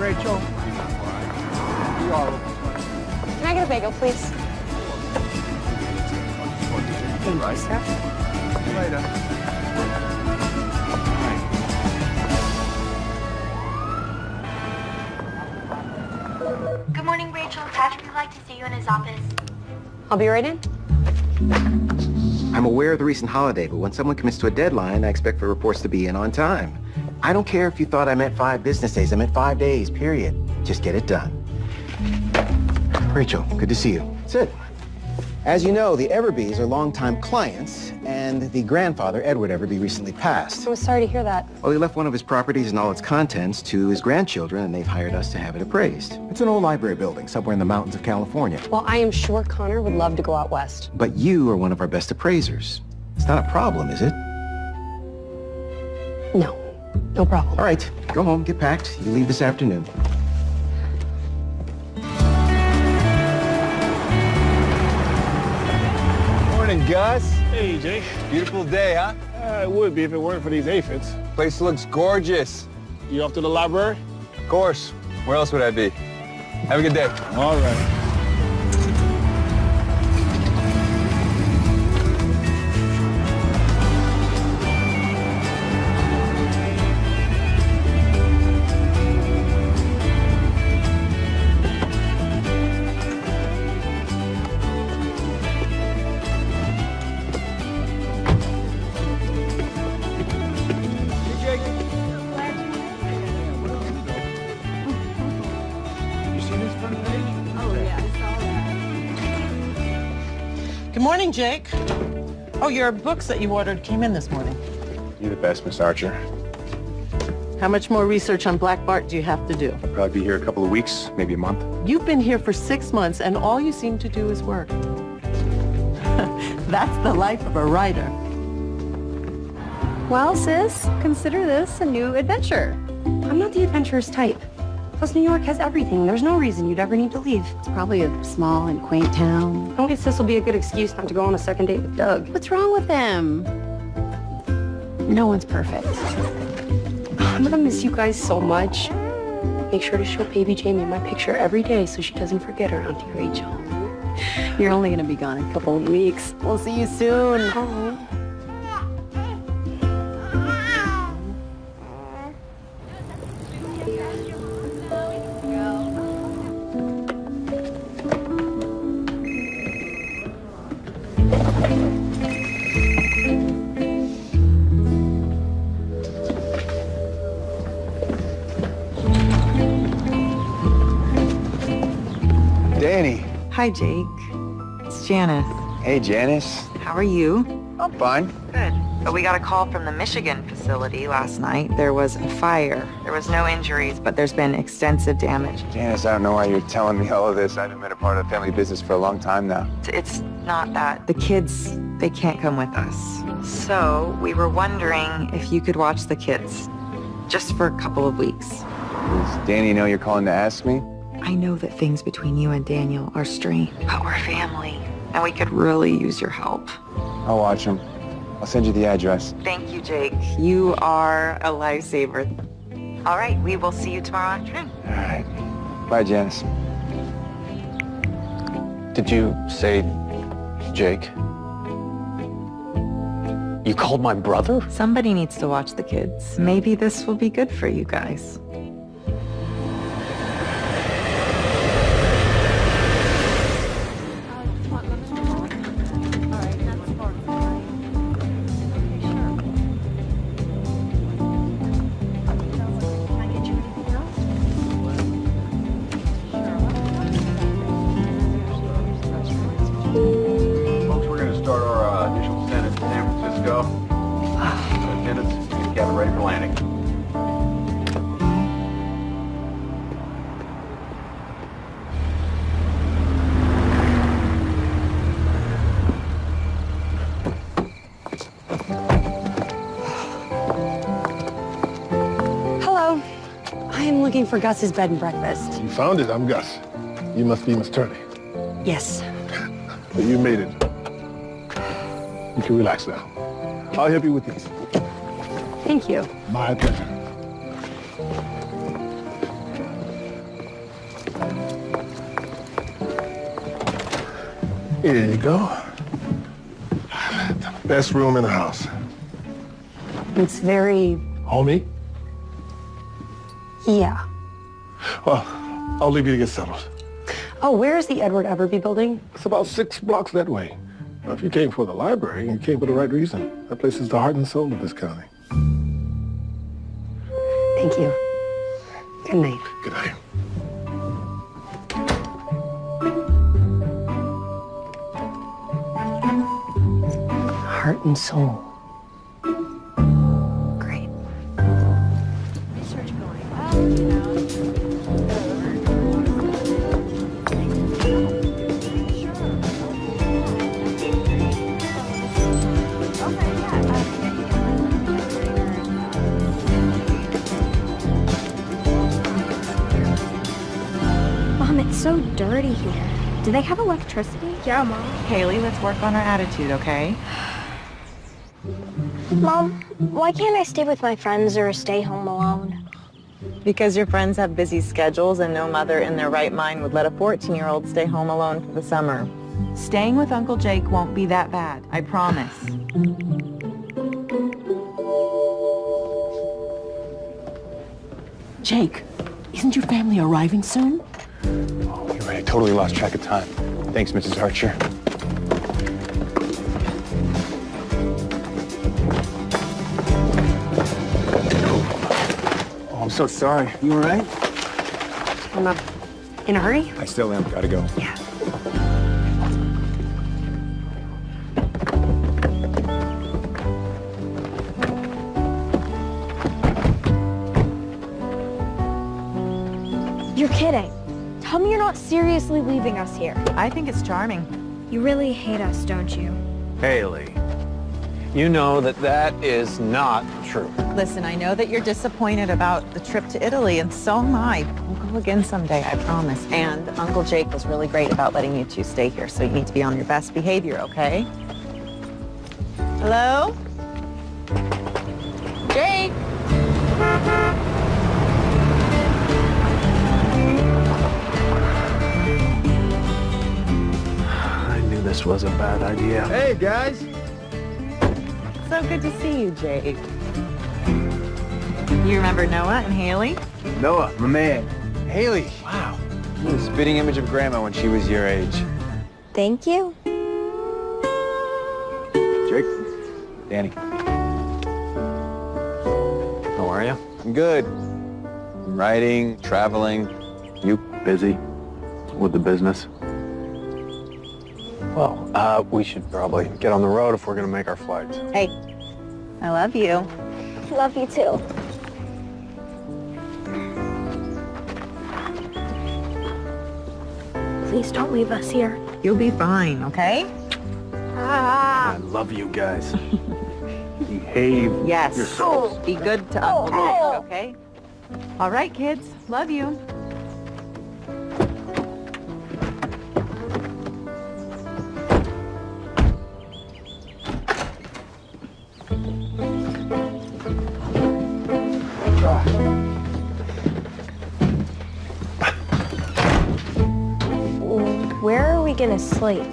Rachel. You are. Can I get a bagel, please? Thank you, sir. Later. Good morning, Rachel. Patrick would like to see you in his office. I'll be right in. I'm aware of the recent holiday, but when someone commits to a deadline, I expect for reports to be in on time. I don't care if you thought I meant 5 business days. I meant 5 days, period. Just get it done. Rachel, good to see you. Sit. As you know, the Everbys are longtime clients, and the grandfather, Edward Everby, recently passed. I was sorry to hear that. Well, he left one of his properties and all its contents to his grandchildren, and they've hired us to have it appraised. It's an old library building somewhere in the mountains of California. Well, I am sure Connor would love to go out west. But you are one of our best appraisers. It's not a problem, is it? No, no problem. All right, go home, get packed. You leave this afternoon. Morning, Gus. Hey, Jake. Beautiful day, huh? It would be if it weren't for these aphids. Place looks gorgeous. You off to the library? Of course. Where else would I be? Have a good day. All right. Good morning, Jake. Oh, your books that you ordered came in this morning. You're the best, Miss Archer. How much more research on Black Bart do you have to do? I'll probably be here a couple of weeks, maybe a month. You've been here for 6 months, and all you seem to do is work. That's the life of a writer. Well, sis, consider this a new adventure. I'm not the adventurous type. Plus, New York has everything. There's no reason you'd ever need to leave. It's probably a small and quaint town. I guess this will be a good excuse not to go on a second date with Doug. What's wrong with him? No one's perfect. I'm gonna miss you guys so much. Make sure to show baby Jamie my picture every day so she doesn't forget around you, Rachel. You're only going to be gone a couple of weeks. We'll see you soon. Oh. Danny. Hi, Jake. It's Janice. Hey, Janice. How are you? I'm fine. Good. But we got a call from the Michigan facility last night. There was a fire. There was no injuries, but there's been extensive damage. Janice, I don't know why you're telling me all of this. I haven't been a part of the family business for a long time now. It's not that. The kids, they can't come with us. So we were wondering if you could watch the kids, just for a couple of weeks. Does Danny know you're calling to ask me? I know that things between you and Daniel are strained, but we're family, and we could really use your help. I'll watch him. I'll send you the address. Thank you, Jake. You are a lifesaver. All right, we will see you tomorrow afternoon. All right. Bye, Janice. Did you say Jake? You called my brother? Somebody needs to watch the kids. Maybe this will be good for you guys. Folks, we're going to start our initial descent in San Francisco. Attendants, get the cabin ready for landing. Hello. I am looking for Gus's bed and breakfast. You found it. I'm Gus. You must be Miss Turney. Yes. But you made it. You can relax now. I'll help you with these. Thank you. My pleasure. Here you go. The best room in the house. It's very... Homie? Yeah. Well, I'll leave you to get settled. Oh, where is the Edward Everby building? It's about 6 blocks that way. Now, if you came for the library, you came for the right reason. That place is the heart and soul of this county. Thank you. Good night. Good night. Heart and soul. Great. Mom, it's so dirty here. Do they have electricity? Yeah, Mom. Haley, let's work on our attitude, okay? Mom, why can't I stay with my friends or stay home alone? Because your friends have busy schedules and no mother in their right mind would let a 14-year-old stay home alone for the summer. Staying with Uncle Jake won't be that bad, I promise. Jake, isn't your family arriving soon? Oh, you're right. I totally lost track of time. Thanks, Mrs. Archer. Oh, I'm so sorry. You all right? I'm in a hurry? I still am. Gotta go. Yeah. You're kidding. Tell me you're not seriously leaving us here. I think it's charming. You really hate us, don't you? Haley, you know that is not true. Listen, I know that you're disappointed about the trip to Italy, and so am I. We'll go again someday, I promise. And Uncle Jake was really great about letting you two stay here, so you need to be on your best behavior, okay? Hello? Jake? I knew this was a bad idea. Hey, guys. So good to see you, Jake. You remember Noah and Haley? Noah, my man. Haley. Wow. You're the spitting image of Grandma when she was your age. Thank you. Jake. Danny. How are you? I'm good. I'm writing, traveling. You? Busy with the business. Well, we should probably get on the road if we're going to make our flights. Hey, I love you. Love you too. Please don't leave us here. You'll be fine, okay? Ah. I love you guys. Behave Yes. yourselves. Be good to Uncle Jake, okay? All right, kids. Love you. Where are we gonna sleep?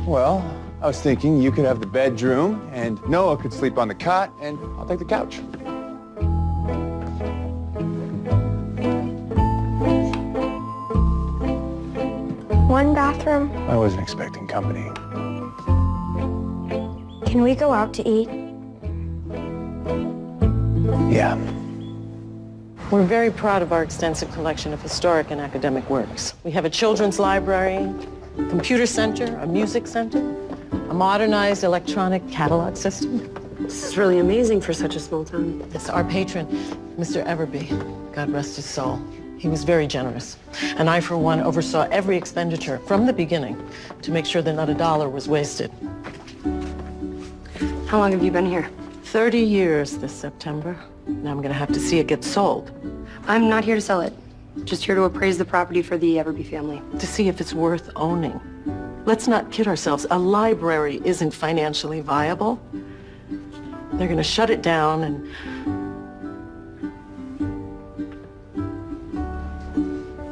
Well, I was thinking you could have the bedroom, and Noah could sleep on the cot, and I'll take the couch. One bathroom. I wasn't expecting company. Can we go out to eat? Yeah. We're very proud of our extensive collection of historic and academic works. We have a children's library, a computer center, a music center, a modernized electronic catalog system. This is really amazing for such a small town. It's our patron, Mr. Everby. God rest his soul. He was very generous. And I, for one, oversaw every expenditure from the beginning to make sure that not a dollar was wasted. How long have you been here? 30 years this September. Now I'm going to have to see it get sold I'm not here to sell it. Just here to appraise the property for the Everby family. to see if it's worth owning. Let's not kid ourselves. A library isn't financially viable. They're going to shut it down and...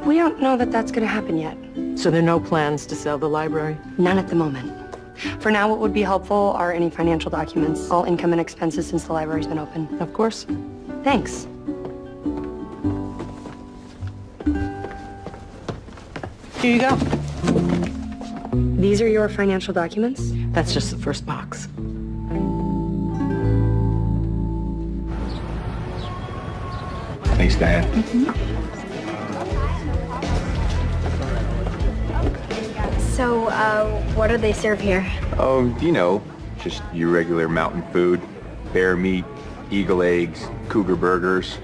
We don't know that that's going to happen yet. So there are no plans to sell the library? None at the moment. For now, what would be helpful are any financial documents, all income and expenses since the library's been open. Of course. Thanks. Here you go. These are your financial documents? That's just the first box. Thanks, Diane. So, what do they serve here? Oh, you know, just your regular mountain food. Bear meat, eagle eggs, cougar burgers.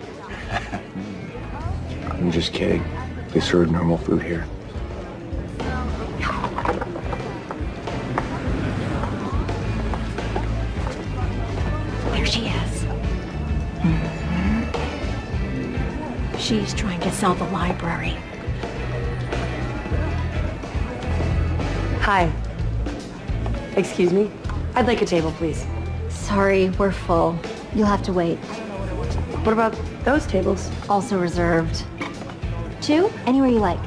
I'm just kidding. They serve normal food here. There she is. She's trying to sell the library. Hi. Excuse me? I'd like a table, please. Sorry, we're full. You'll have to wait. What about those tables? Also reserved. 2? Anywhere you like.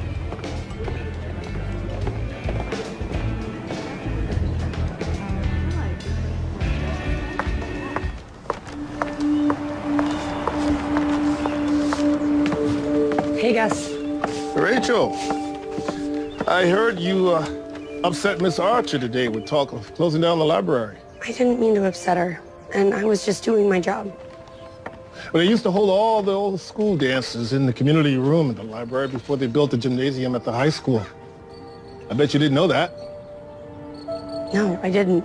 Hey, Gus. Rachel, I heard you upset Miss Archer today with talk of closing down the library. I didn't mean to upset her, and I was just doing my job. Well, they used to hold all the old school dances in the community room at the library before they built the gymnasium at the high school. I bet you didn't know that. No, I didn't.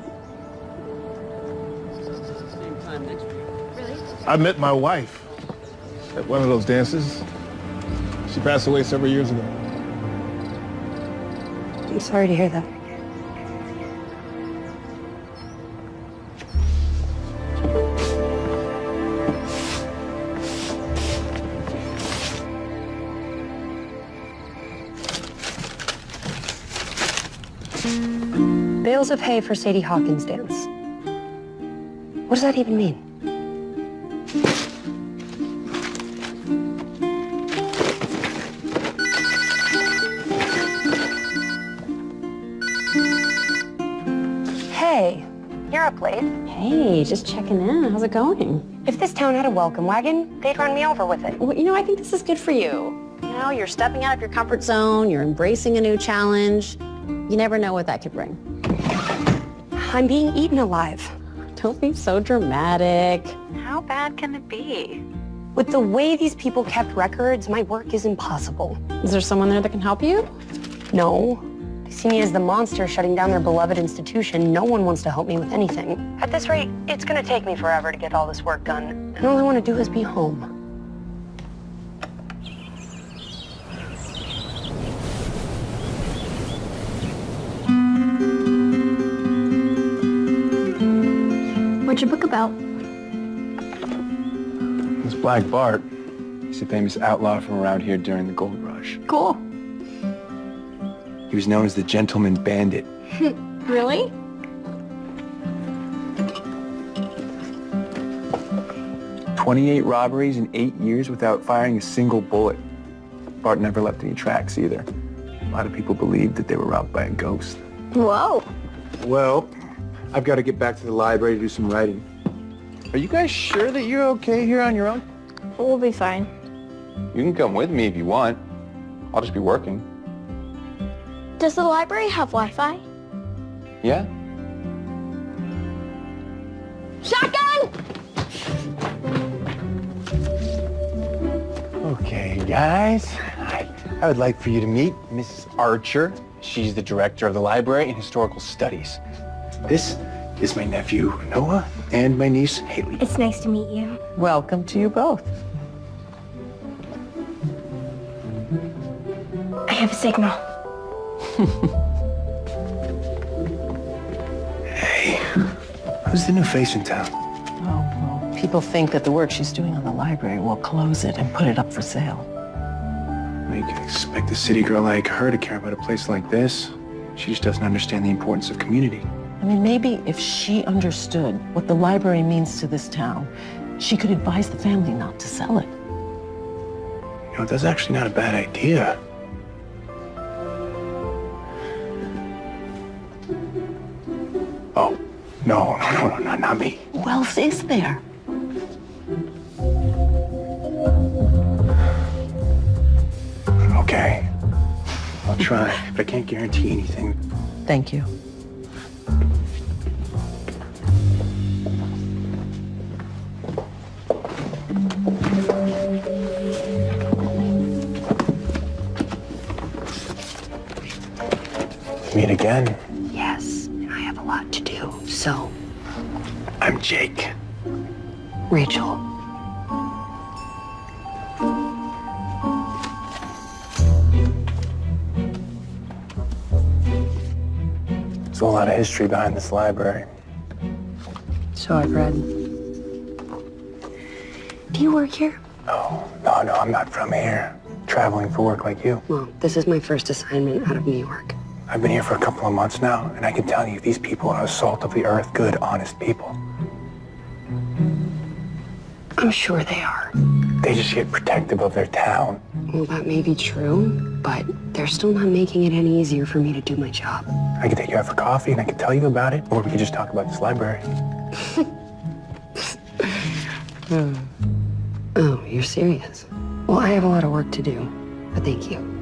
I met my wife at one of those dances. She passed away several years ago. I'm sorry to hear that. Bales of hay for Sadie Hawkins' dance. What does that even mean? Hey, you're up late. Hey, just checking in. How's it going? If this town had a welcome wagon, they'd run me over with it. Well, you know, I think this is good for you. You know, you're stepping out of your comfort zone, you're embracing a new challenge. You never know what that could bring. I'm being eaten alive. Don't be so dramatic. How bad can it be? With the way these people kept records, my work is impossible. Is there someone there that can help you? No. They see me as the monster shutting down their beloved institution. No one wants to help me with anything. At this rate, it's gonna take me forever to get all this work done. And all I want to do is be home. What's your book about? This Black Bart, he's a famous outlaw from around here during the gold rush. Cool. He was known as the Gentleman Bandit. Really? "28 robberies in 8 years without firing a single bullet. Bart never left any tracks either. A lot of people believed that they were robbed by a ghost. Whoa. Well, I've got to get back to the library to do some writing. Are you guys sure that you're okay here on your own? We'll be fine. You can come with me if you want. I'll just be working. Does the library have Wi-Fi? Yeah? Shotgun! Okay, guys. I would like for you to meet Mrs. Archer. She's the director of the library in historical studies. This is my nephew, Noah, and my niece, Haley. It's nice to meet you. Welcome to you both. I have a signal. Hey, who's the new face in town? Oh, well, people think that the work she's doing on the library will close it and put it up for sale. Well, you can expect a city girl like her to care about a place like this. She just doesn't understand the importance of community. I mean, maybe if she understood what the library means to this town, she could advise the family not to sell it. You know, that's actually not a bad idea. No, not me. Who else is there? Okay. I'll try, but I can't guarantee anything. Thank you. Meet again. Yes, and I have a lot to do. So, I'm Jake. Rachel. There's a lot of history behind this library. So I've read. Do you work here? No, I'm not from here. Traveling for work like you. Well, this is my first assignment out of New York. I've been here for a couple of months now, and I can tell you these people are salt of the earth, good, honest people. I'm sure they are. They just get protective of their town. Well, that may be true, but they're still not making it any easier for me to do my job. I could take you out for coffee, and I could tell you about it, or we could just talk about this library. Oh, you're serious? Well, I have a lot of work to do, but thank you.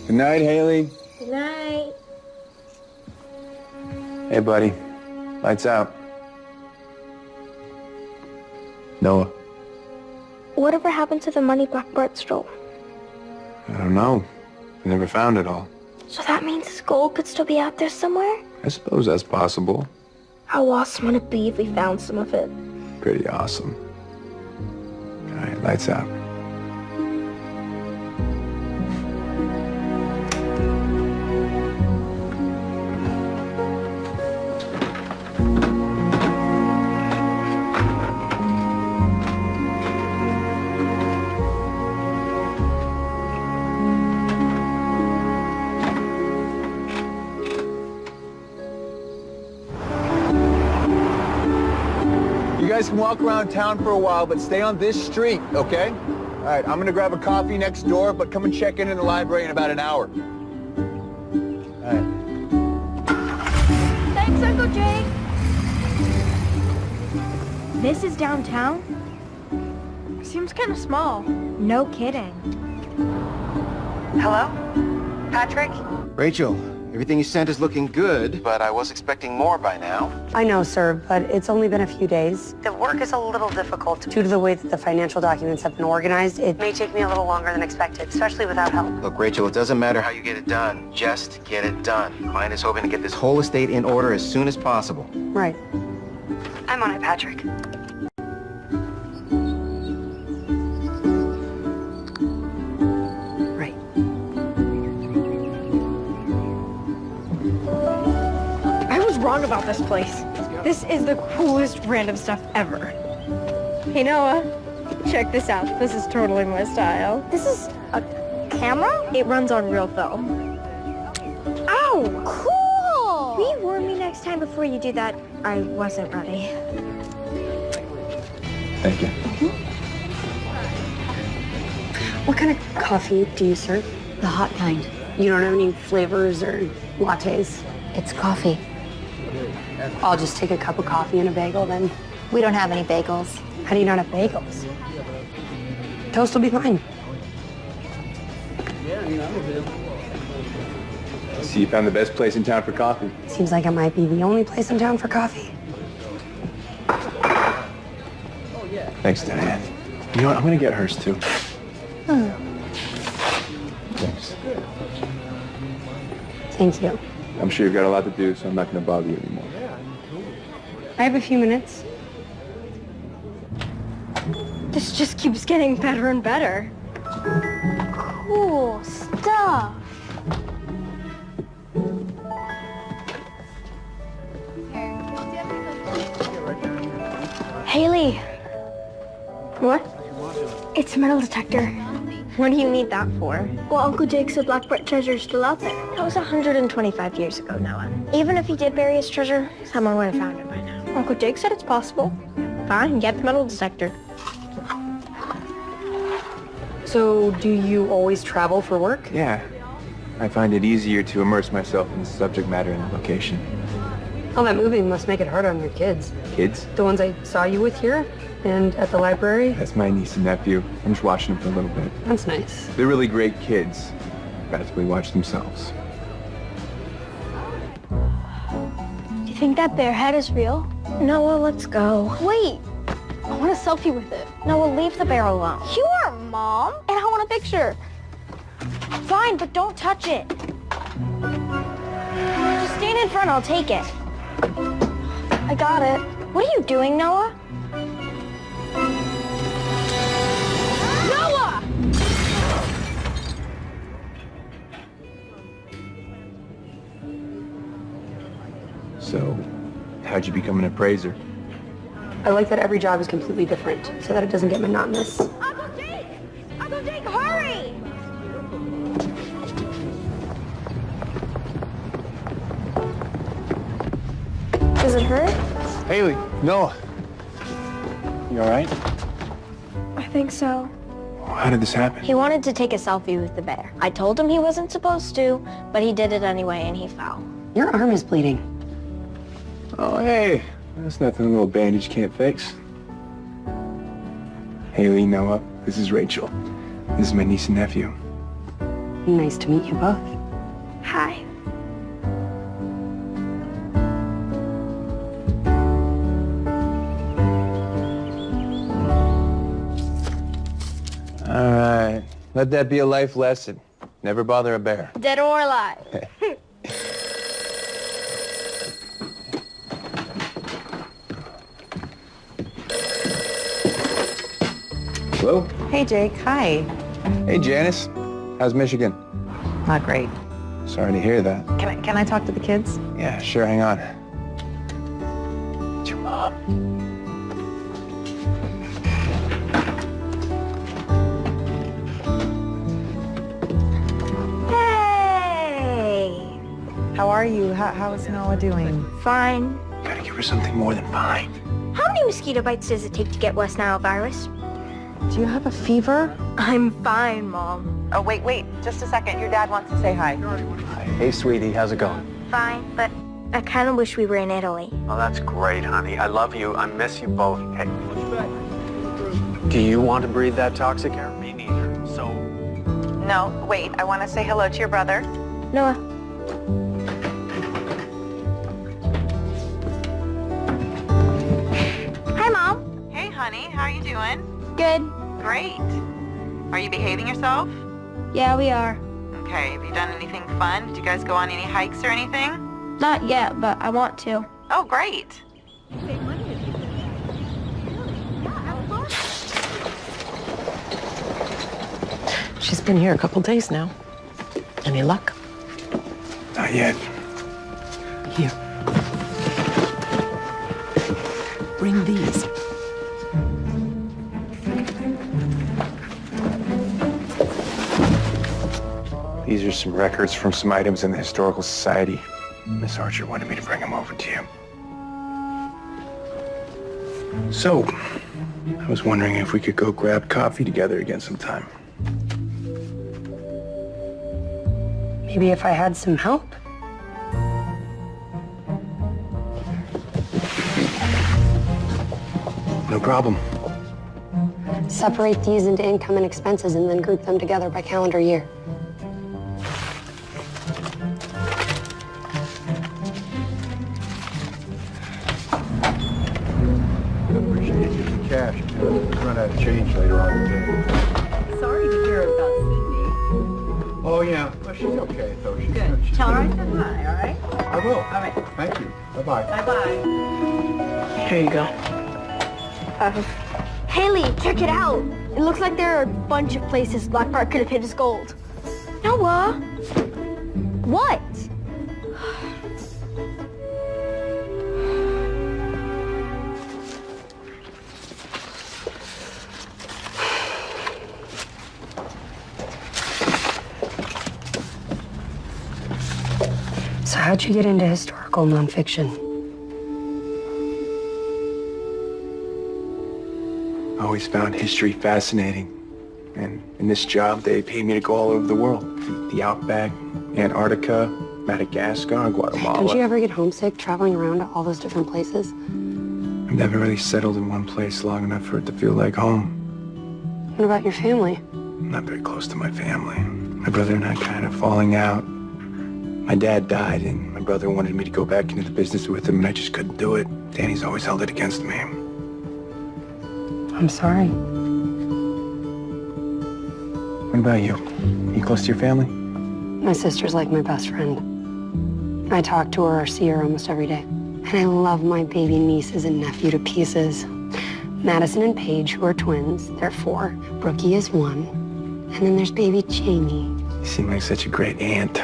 Good night, Haley. Good night. Hey, buddy. Lights out. Noah. Whatever happened to the money Black Bart stole? I don't know. I never found it all. So that means his gold could still be out there somewhere? I suppose that's possible. How awesome would it be if we found some of it? Pretty awesome. All right, lights out. You guys can walk around town for a while, but stay on this street, okay? All right, I'm gonna grab a coffee next door, but come and check in the library in about an hour. All right. Thanks, Uncle Jake. This is downtown? Seems kind of small. No kidding. Hello? Patrick? Rachel, everything you sent is looking good, but I was expecting more by now. I know, sir, but it's only been a few days. The work is a little difficult due to the way that the financial documents have been organized. It may take me a little longer than expected, especially without help. Look, Rachel, it doesn't matter how you get it done. Just get it done. Client is hoping to get this whole estate in order as soon as possible. Right. I'm on it, Patrick. Right. I was wrong about this place. This is the coolest random stuff ever. Hey Noah, check this out. This is totally my style. This is a camera? It runs on real film. Ow! Cool! Will you warn me next time before you do that? I wasn't ready. Thank you. What kind of coffee do you serve? The hot kind. You don't have any flavors or lattes? It's coffee. I'll just take a cup of coffee and a bagel then. We don't have any bagels. How do you not have bagels? Toast will be fine. So you found the best place in town for coffee. Seems like it might be the only place in town for coffee. Thanks, Diane. You know what? I'm gonna get hers too. Thanks. Thank you. I'm sure you've got a lot to do, so I'm not gonna bother you anymore. I have a few minutes. This just keeps getting better and better. Cool stuff. Haley. What? It's a metal detector. What do you need that for? Well, Uncle Jake said Blackbird treasure's still out there. That was 125 years ago, Noah. Even if he did bury his treasure, someone would have found it by now. Uncle Jake said it's possible. Fine, get the metal detector. So, do you always travel for work? Yeah. I find it easier to immerse myself in the subject matter and the location. All that moving must make it hard on your kids. Kids? The ones I saw you with here and at the library. That's my niece and nephew. I'm just watching them for a little bit. That's nice. They're really great kids. Practically watch themselves. Do you think that bear head is real? Noah, let's go. Wait, I want a selfie with it. Noah, leave the bear alone. You are Mom, and I want a picture. Fine, but don't touch it. Just stand in front, I'll take it. I got it. What are you doing, Noah? Noah! So, how'd you become an appraiser? I like that every job is completely different so that it doesn't get monotonous. Uncle Jake! Uncle Jake, hurry! Does it hurt? Haley, Noah. You all right? I think so. How did this happen? He wanted to take a selfie with the bear. I told him he wasn't supposed to, but he did it anyway and he fell. Your arm is bleeding. Oh, hey. That's nothing a little bandage can't fix. Haley, Noah, this is Rachel. This is my niece and nephew. Nice to meet you both. Hi. All right. Let that be a life lesson. Never bother a bear. Dead or alive. Hello? Hey, Jake. Hi. Hey, Janice. How's Michigan? Not great. Sorry to hear that. Can I talk to the kids? Yeah, sure. Hang on. It's your mom. Hey! How are you? How is Noah doing? Fine. Gotta give her something more than fine. How many mosquito bites does it take to get West Nile virus? Do you have a fever? I'm fine, Mom. Oh, wait. Just a second. Your dad wants to say hi. Hey, sweetie. How's it going? Fine, but I kind of wish we were in Italy. Oh, that's great, honey. I love you. I miss you both. Hey, do you want to breathe that toxic air? Me neither. So, No, wait. I want to say hello to your brother. Noah. Hi, Mom. Hey, honey. How are you doing? Good. Great. Are you behaving yourself? Yeah, we are. Okay. Have you done anything fun? Did you guys go on any hikes or anything? Not yet, but I want to. Oh, great. She's been here a couple days now. Any luck? Not yet. Here. Bring these. These are some records from some items in the Historical Society. Miss Archer wanted me to bring them over to you. So, I was wondering if we could go grab coffee together again sometime. Maybe if I had some help? No problem. Separate these into income and expenses and then group them together by calendar year. Appreciate you some cash. Run out of change later on today. Sorry to hear about Cindy. Oh, yeah. Well, she's okay, though. She's Good. she's Tell her I good. said hi, all right? I will. All right. Thank you. Bye-bye. Bye-bye. Here you go. Haley, check it out. It looks like there are a bunch of places Blackbird could have hid his gold. Noah! What? How'd you get into historical nonfiction? I always found history fascinating. And in this job, they paid me to go all over the world. The Outback, Antarctica, Madagascar, Guatemala. Don't you ever get homesick traveling around to all those different places? I've never really settled in one place long enough for it to feel like home. What about your family? I'm not very close to my family. My brother and I kind of falling out. My dad died, and my brother wanted me to go back into the business with him, and I just couldn't do it. Danny's always held it against me. I'm sorry. What about you? You close to your family? My sister's like my best friend. I talk to her or see her almost every day. And I love my baby nieces and nephew to pieces. Madison and Paige, who are twins, they're 4. Brookie is 1. And then there's baby Jamie. You seem like such a great aunt.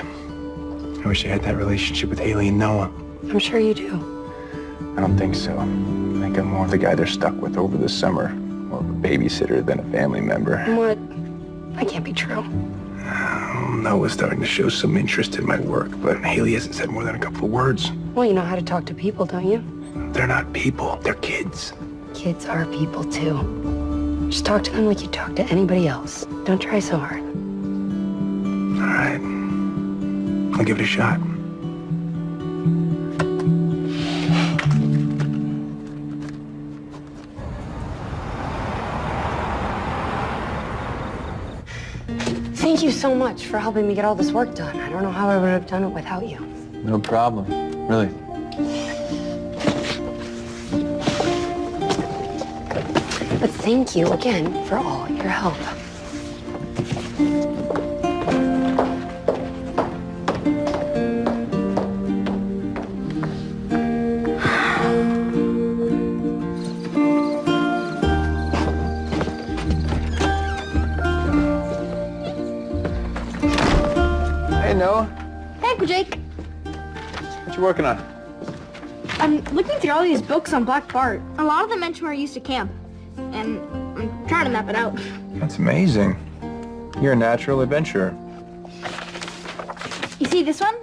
I wish I had that relationship with Haley and Noah. I'm sure you do. I don't think so. I think I'm more of the guy they're stuck with over the summer. More of a babysitter than a family member. What? That can't be true. Noah's starting to show some interest in my work, but Haley hasn't said more than a couple of words. Well, you know how to talk to people, don't you? They're not people. They're kids. Kids are people, too. Just talk to them like you talk to anybody else. Don't try so hard. All right. I'll give it a shot. Thank you so much for helping me get all this work done. I don't know how I would have done it without you. No problem. Really. But thank you again for all your help. Hey, Noah. Hey, Uncle Jake. What you working on? I'm looking through all these books on Black Bart. A lot of them mention where I used to camp, and I'm trying to map it out. That's amazing. You're a natural adventurer. You see this one?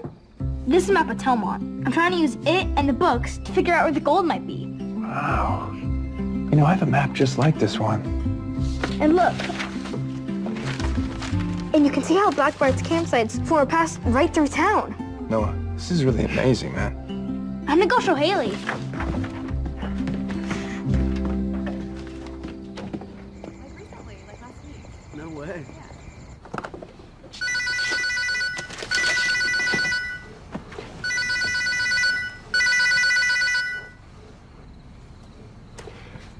This is a map of Telmont. I'm trying to use it and the books to figure out where the gold might be. Wow. You know, I have a map just like this one. And look. And you can see how Black Bart's campsites form a path right through town. Noah, this is really amazing, man. I'm gonna go show Haley. No way.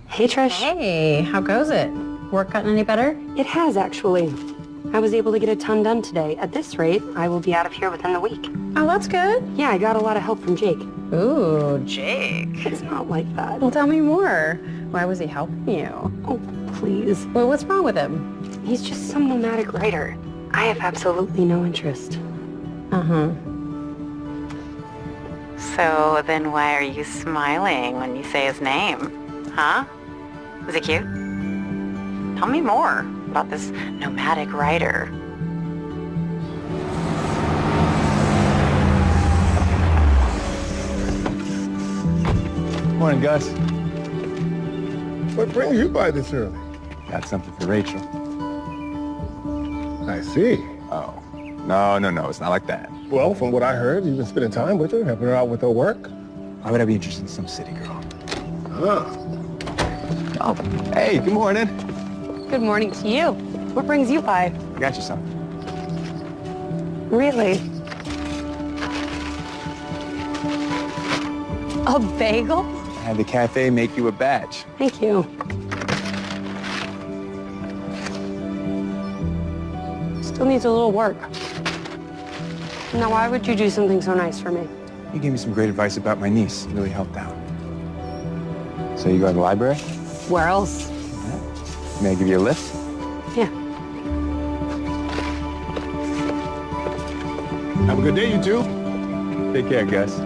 Hey, Trish. Hey, how goes it? Work gotten any better? It has, actually. I was able to get a ton done today. At this rate, I will be out of here within the week. Oh, that's good. Yeah, I got a lot of help from Jake. Ooh, Jake. It's not like that. Well, tell me more. Why was he helping you? Oh, please. Well, what's wrong with him? He's just some nomadic writer. I have absolutely no interest. Uh-huh. So then why are you smiling when you say his name? Huh? Is it cute? Tell me more about this nomadic writer. Morning, Gus. What brings you by this early? Got something for Rachel. I see. Oh. No, it's not like that. Well, from what I heard, you've been spending time with her, helping her out with her work. Why would I be interested in some city girl? Ah. Oh, hey, good morning. Good morning to you. What brings you by? I got you something. Really? A bagel? I had the cafe make you a batch. Thank you. Still needs a little work. Now, why would you do something so nice for me? You gave me some great advice about my niece. It really helped out. So you go to the library? Where else? May I give you a lift? Yeah. Have a good day, you two. Take care, Gus.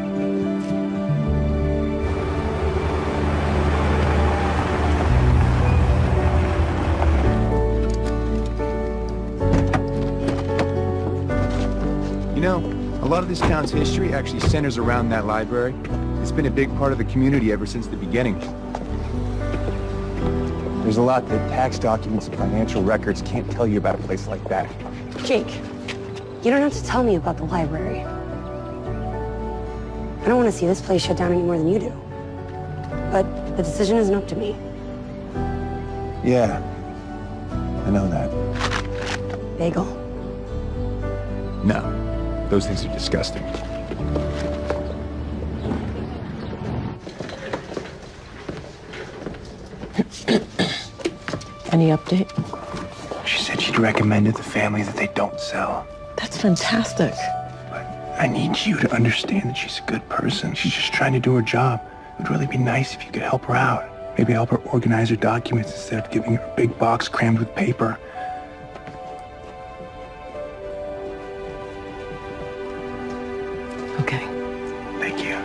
You know, a lot of this town's history actually centers around that library. It's been a big part of the community ever since the beginning. There's a lot that tax documents and financial records can't tell you about a place like that. Jake, you don't have to tell me about the library. I don't want to see this place shut down any more than you do. But the decision isn't up to me. Yeah, I know that. Bagel? No, those things are disgusting. Any update? She said she'd recommended the family that they don't sell. That's fantastic. But I need you to understand that she's a good person. She's just trying to do her job. It would really be nice if you could help her out. Maybe help her organize her documents instead of giving her a big box crammed with paper. Okay. Thank you.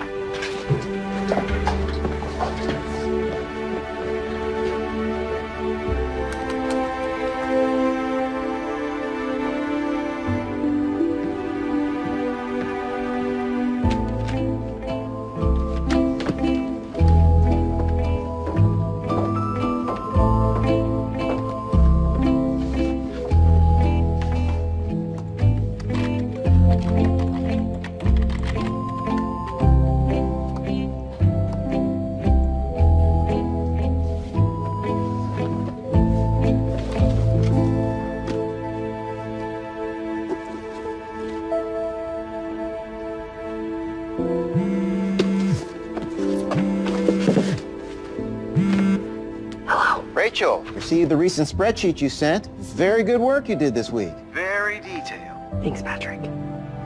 Rachel, received the recent spreadsheet you sent. Very good work you did this week. Very detailed. Thanks, Patrick.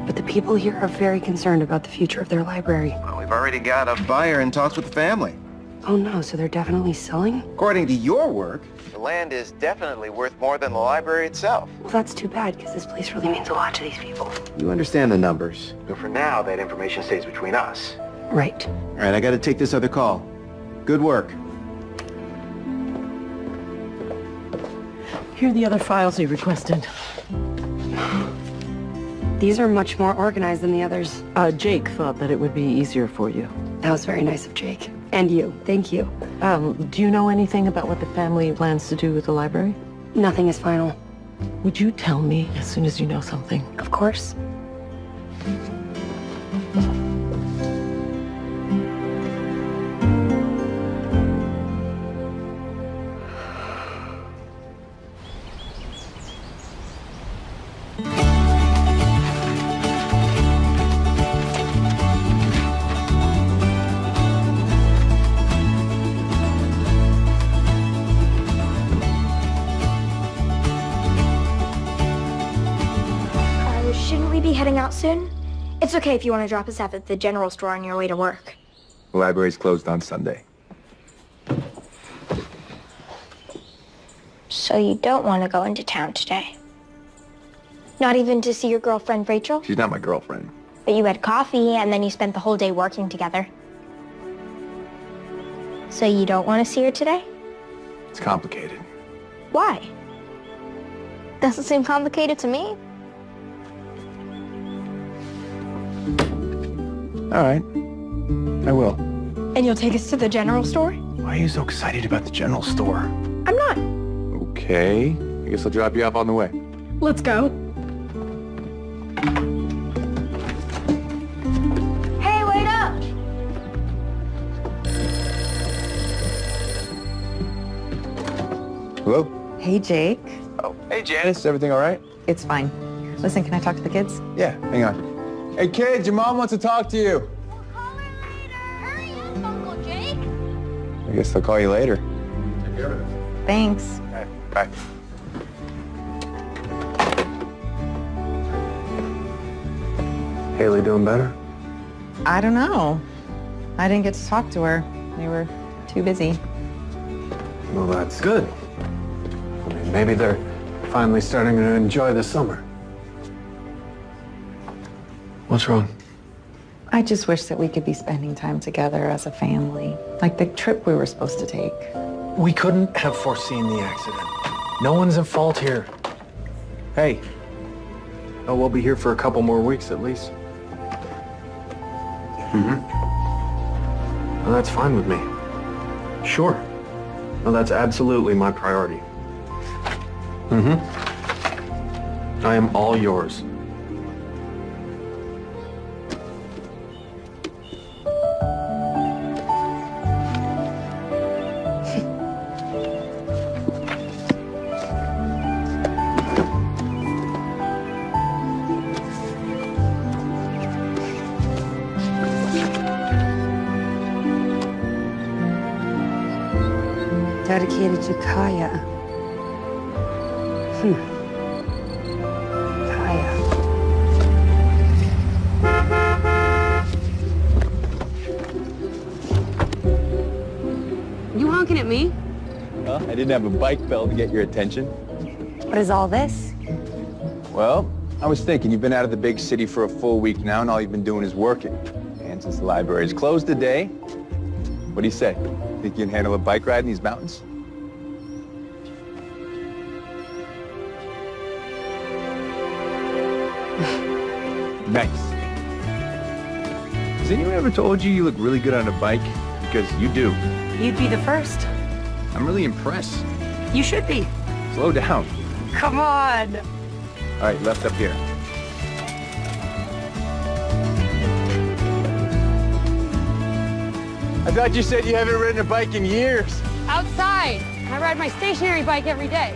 But the people here are very concerned about the future of their library. Well, we've already got a buyer in talks with the family. Oh no, so they're definitely selling? According to your work, the land is definitely worth more than the library itself. Well, that's too bad, because this place really means a lot to these people. You understand the numbers. But for now, that information stays between us. Right. All right, I gotta take this other call. Good work. Here are the other files you requested. These are much more organized than the others. Jake thought that it would be easier for you. That was very nice of Jake. And you. Thank you. Do you know anything about what the family plans to do with the library? Nothing is final. Would you tell me as soon as you know something? Of course. Shouldn't we be heading out soon? It's okay if you want to drop us off at the general store on your way to work. The library's closed on Sunday. So you don't want to go into town today? Not even to see your girlfriend, Rachel? She's not my girlfriend. But you had coffee and then you spent the whole day working together. So you don't want to see her today? It's complicated. Why? Doesn't seem complicated to me. All right, I will. And you'll take us to the general store? Why are you so excited about the general store? I'm not. Okay, I guess I'll drop you off on the way. Let's go. Hey, wait up! Hello? Hey, Jake. Oh, hey Janice, is everything all right? It's fine. Listen, can I talk to the kids? Yeah, hang on. Hey kids, your mom wants to talk to you. We'll call her later. Hurry up, Uncle Jake. I guess they'll call you later. Take care of it. Thanks. All right, bye. Haley doing better? I don't know. I didn't get to talk to her. They were too busy. Well, that's good. I mean, maybe they're finally starting to enjoy the summer. What's wrong? I just wish that we could be spending time together as a family, like the trip we were supposed to take. We couldn't have foreseen the accident. No one's at fault here. Hey, oh, we'll be here for a couple more weeks at least. Mm-hmm. Well, that's fine with me. Sure. Well, that's absolutely my priority. Mm-hmm. I am all yours. Dedicated to Kaya. Kaya. You honking at me? Well, I didn't have a bike bell to get your attention. What is all this? Well, I was thinking, you've been out of the big city for a full week now, and all you've been doing is working. And since the library is closed today, what do you say? Think you can handle a bike ride in these mountains? Nice. Has anyone ever told you look really good on a bike? Because you do. You'd be the first. I'm really impressed. You should be. Slow down. Come on. All right, left up here. I thought you said you haven't ridden a bike in years. Outside. I ride my stationary bike every day.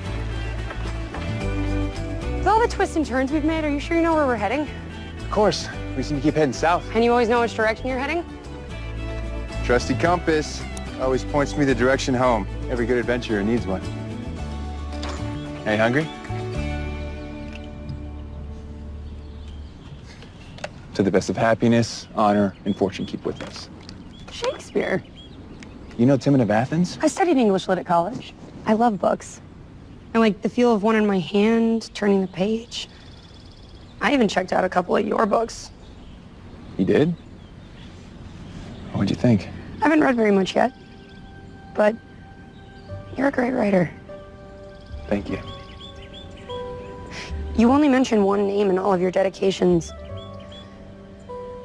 With all the twists and turns we've made, are you sure you know where we're heading? Of course. We seem to keep heading south. And you always know which direction you're heading? Trusty compass always points me the direction home. Every good adventurer needs one. Hey, hungry? To the best of happiness, honor, and fortune keep with us. Shakespeare. You know Timon of Athens? I studied English lit at college. I love books. I like the feel of one in my hand, turning the page. I even checked out a couple of your books. You did? What'd you think? I haven't read very much yet, but you're a great writer. Thank you. You only mention one name in all of your dedications.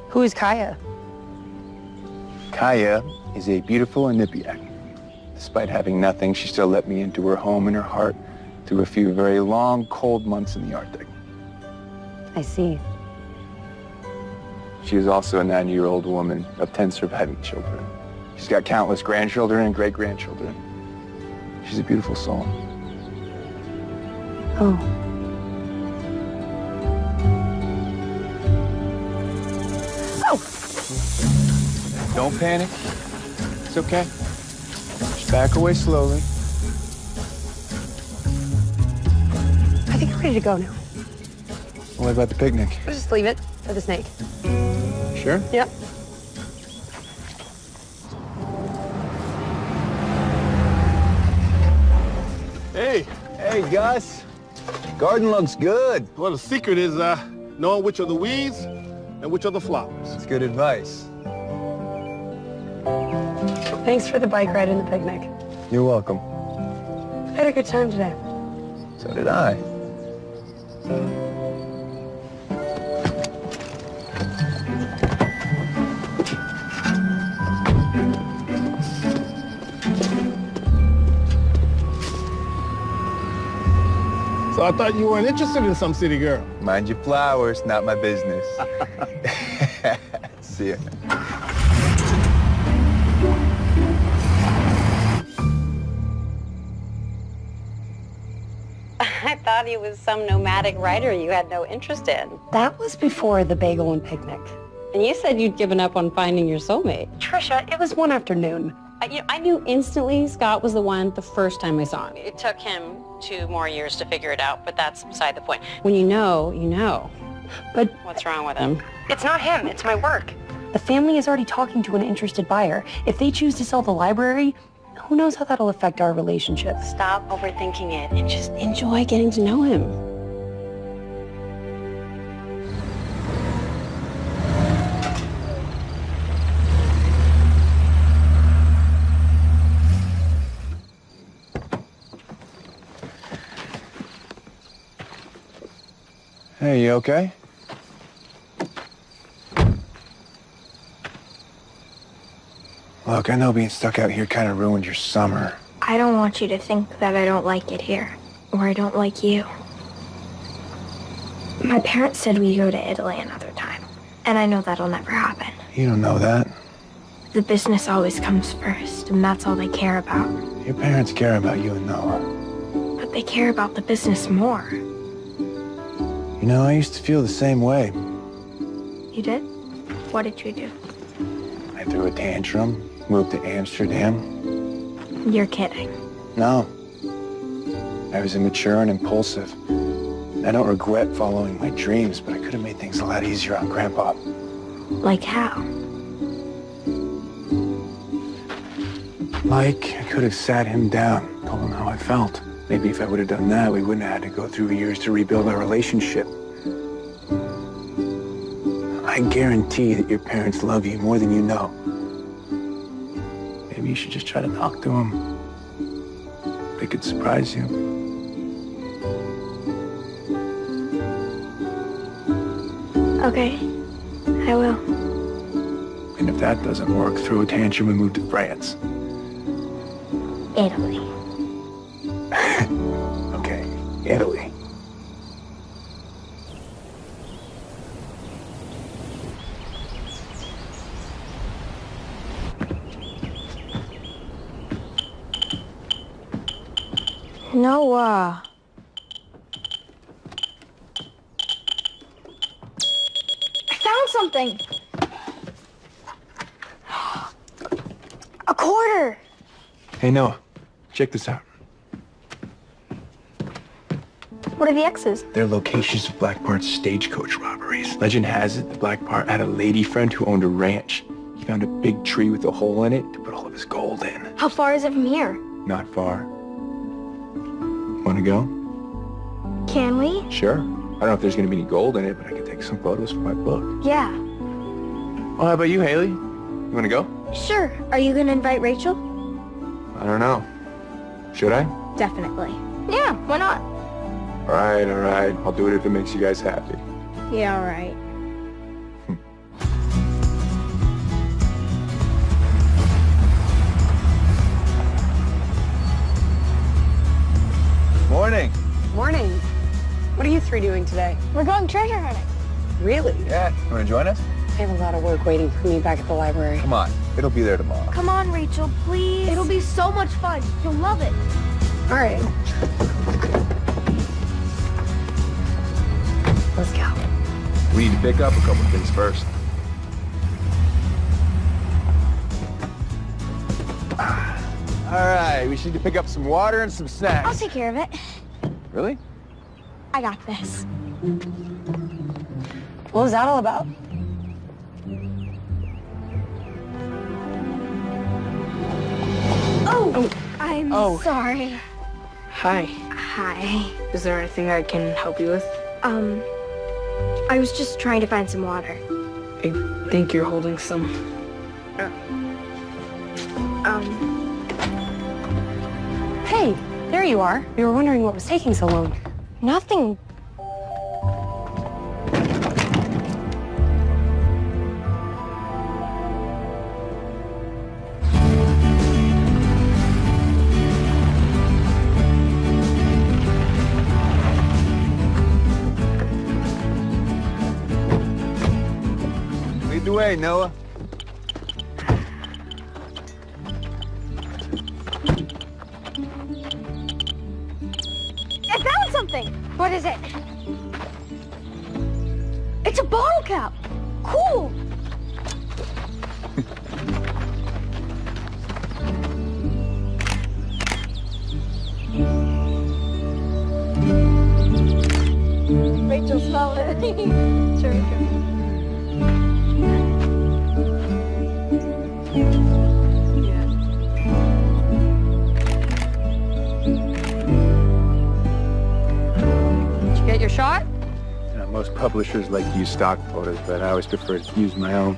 Who is Kaya? Kaya is a beautiful Onipiak. Despite having nothing, she still let me into her home and her heart through a few very long, cold months in the Arctic. I see. She is also a 90-year-old woman of 10 surviving children. She's got countless grandchildren and great-grandchildren. She's a beautiful soul. Oh. Oh! Don't panic. It's okay. Just back away slowly. I think I'm ready to go now. What about the picnic? I'll just leave it for the snake. Sure? Yep. Hey. Hey, Gus. Garden looks good. Well, the secret is knowing which are the weeds and which are the flowers. That's good advice. Thanks for the bike ride and the picnic. You're welcome. I had a good time today. So did I. So I thought you weren't interested in some city girl. Mind your flowers, not my business. See ya. I thought he was some nomadic writer you had no interest in. That was before the bagel and picnic. And you said you'd given up on finding your soulmate. Trisha, it was one afternoon. I knew instantly Scott was the one the first time I saw him. It took him 2 more years to figure it out, but that's beside the point. When you know, you know. But what's wrong with him? It's not him, it's my work. The family is already talking to an interested buyer. If they choose to sell the library, who knows how that'll affect our relationship. Stop overthinking it and just enjoy getting to know him. Hey, you okay? Look, I know being stuck out here kind of ruined your summer. I don't want you to think that I don't like it here, or I don't like you. My parents said we go to Italy another time, and I know that'll never happen. You don't know that. The business always comes first, and that's all they care about. Your parents care about you and Noah. But they care about the business more. You know, I used to feel the same way. You did? What did you do? I threw a tantrum, moved to Amsterdam. You're kidding. No. I was immature and impulsive. I don't regret following my dreams, but I could have made things a lot easier on Grandpa. Like how? Like, I could have sat him down, told him how I felt. Maybe if I would have done that, we wouldn't have had to go through years to rebuild our relationship. I guarantee that your parents love you more than you know. Maybe you should just try to talk to them. They could surprise you. Okay, I will. And if that doesn't work, throw a tantrum and move to France. Italy. Okay, Italy. Noah. I found something. A quarter. Hey, Noah, check this out. What are the X's? They're locations of Black Bart's stagecoach robberies. Legend has it that Black Bart had a lady friend who owned a ranch. He found a big tree with a hole in it to put all of his gold in. How far is it from here? Not far. Want to go? Can we? Sure. I don't know if there's going to be any gold in it, but I could take some photos for my book. Yeah. Well, how about you, Haley? You want to go? Sure. Are you gonna invite Rachel? I don't know. Should I? Definitely. Yeah, why not? All right. I'll do it if it makes you guys happy. Yeah, all right. Morning. Morning. What are you three doing today? We're going treasure hunting. Really? Yeah, you want to join us? I have a lot of work waiting for me back at the library. Come on, it'll be there tomorrow. Come on, Rachel, please. It'll be so much fun. You'll love it. All right. Let's go. We need to pick up a couple things first. All right, we should need to pick up some water and some snacks. I'll take care of it. Really? I got this. What was that all about? Oh, I'm sorry. Hi. Hi. Is there anything I can help you with? I was just trying to find some water. I think you're holding some. Hey, there you are. We were wondering what was taking so long. Nothing. Lead the way, Noah. I found something. What is it? It's a bottle cap. Cool. Rachel, smell it. Sure. Get your shot? Most publishers like to use stock photos, but I always prefer to use my own.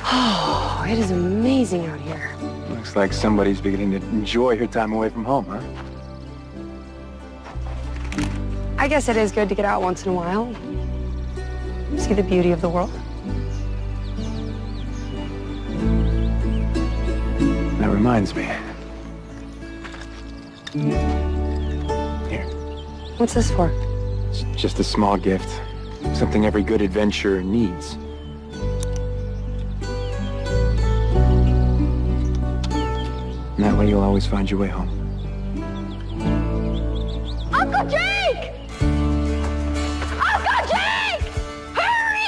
Oh, it is amazing out here. Looks like somebody's beginning to enjoy her time away from home, huh? I guess it is good to get out once in a while. See the beauty of the world. That reminds me. Here. What's this for? It's just a small gift. Something every good adventurer needs. And that way you'll always find your way home. Uncle Jake! Uncle Jake! Hurry!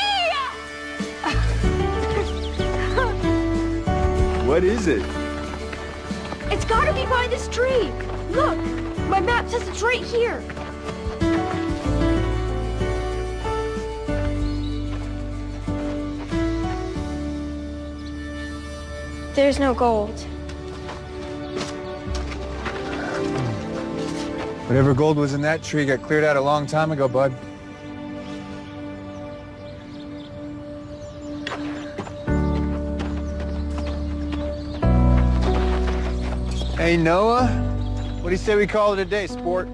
What is it? It's gotta be by this tree. Look, my map says it's right here. There's no gold. Whatever gold was in that tree got cleared out a long time ago, bud. Hey, Noah. What do you say we call it a day, sport?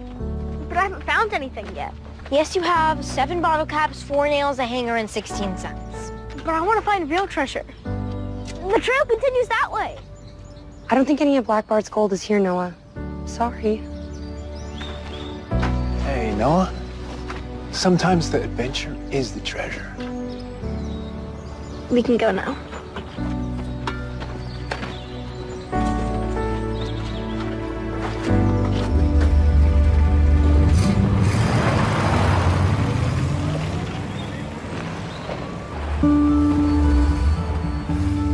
But I haven't found anything yet. Yes, you have 7 bottle caps, 4 nails, a hanger, and 16 cents. But I want to find real treasure. The trail continues that way. I don't think any of Black Bart's gold is here, Noah. Sorry. Hey, Noah. Sometimes the adventure is the treasure. We can go now.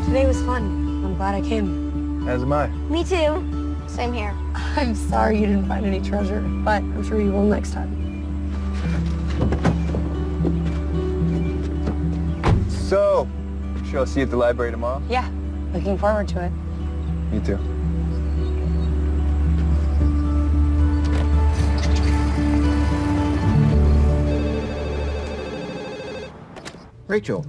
Today was fun. I'm glad I came. As am I. Me too. Same here. I'm sorry you didn't find any treasure, but I'm sure you will next time. So, sure I'll see you at the library tomorrow? Yeah, looking forward to it. Me too. Rachel,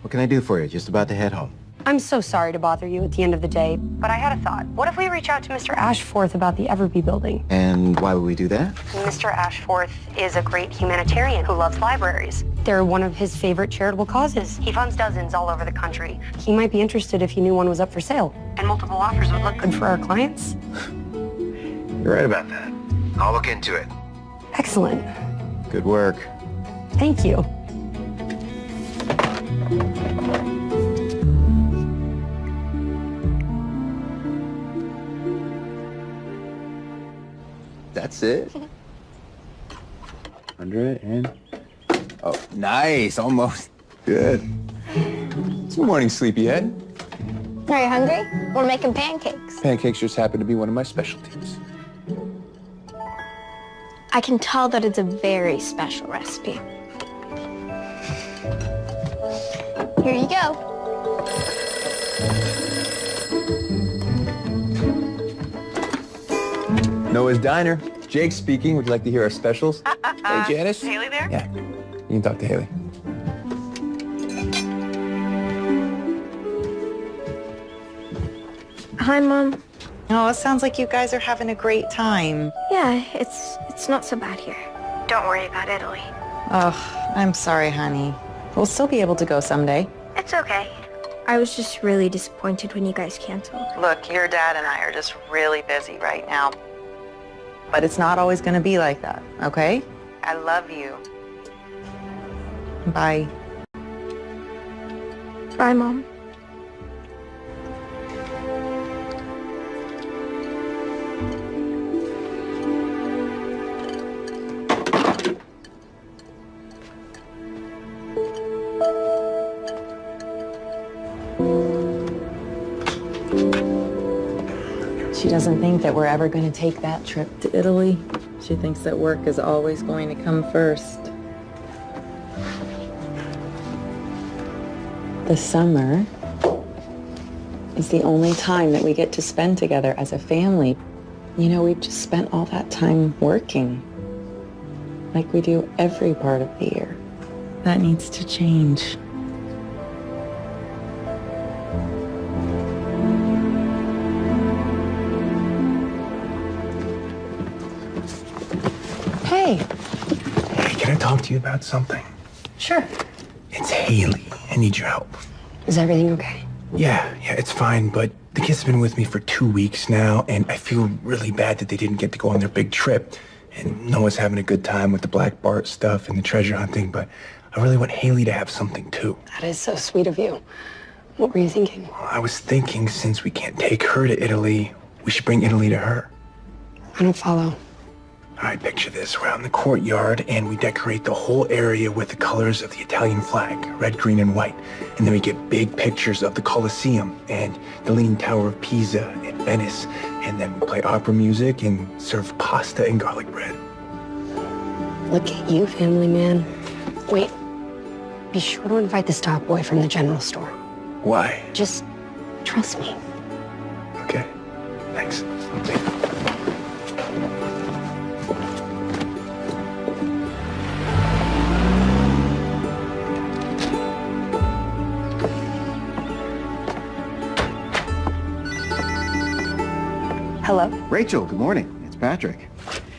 what can I do for you? Just about to head home. I'm so sorry to bother you at the end of the day, but I had a thought. What if we reach out to Mr. Ashforth about the Everby building? And why would we do that? Mr. Ashforth is a great humanitarian who loves libraries. They're one of his favorite charitable causes. He funds dozens all over the country. He might be interested if he knew one was up for sale. And multiple offers would look good for our clients. You're right about that. I'll look into it. Excellent. Good work. Thank you. That's it? 100 and... Oh, nice. Almost. Good. It's morning, sleepyhead. Are you hungry? We're making pancakes. Pancakes just happen to be one of my specialties. I can tell that it's a very special recipe. Here you go. Noah's Diner. Jake speaking. Would you like to hear our specials? Hey, Janice. Haley there? Yeah. You can talk to Haley. Hi, Mom. Oh, it sounds like you guys are having a great time. Yeah, it's not so bad here. Don't worry about Italy. Oh, I'm sorry, honey. We'll still be able to go someday. It's okay. I was just really disappointed when you guys canceled. Look, your dad and I are just really busy right now. But it's not always going to be like that, okay? I love you. Bye. Bye, Mom. She doesn't think that we're ever going to take that trip to Italy. She thinks that work is always going to come first. The summer is the only time that we get to spend together as a family. You know, we've just spent all that time working, like we do every part of the year. That needs to change. Hey. Hey, can I talk to you about something? Sure. It's Haley. I need your help. Is everything okay? Yeah, it's fine, but The kids have been with me for 2 weeks now, and I feel really bad that they didn't get to go on their big trip. And Noah's having a good time with the Black Bart stuff and the treasure hunting, but I really want Haley to have something too. That is so sweet of you. What were you thinking? I was thinking since we can't take her to Italy, we should bring Italy to her. I don't follow. All right, picture this. We're out in the courtyard, and we decorate the whole area with the colors of the Italian flag, red, green, and white. And then we get big pictures of the Colosseum and the Leaning Tower of Pisa and Venice. And then we play opera music and serve pasta and garlic bread. Look at you, family man. Wait. Be sure to invite the stock boy from the general store. Why? Just trust me. Okay. Thanks. Hello? Rachel, good morning. It's Patrick.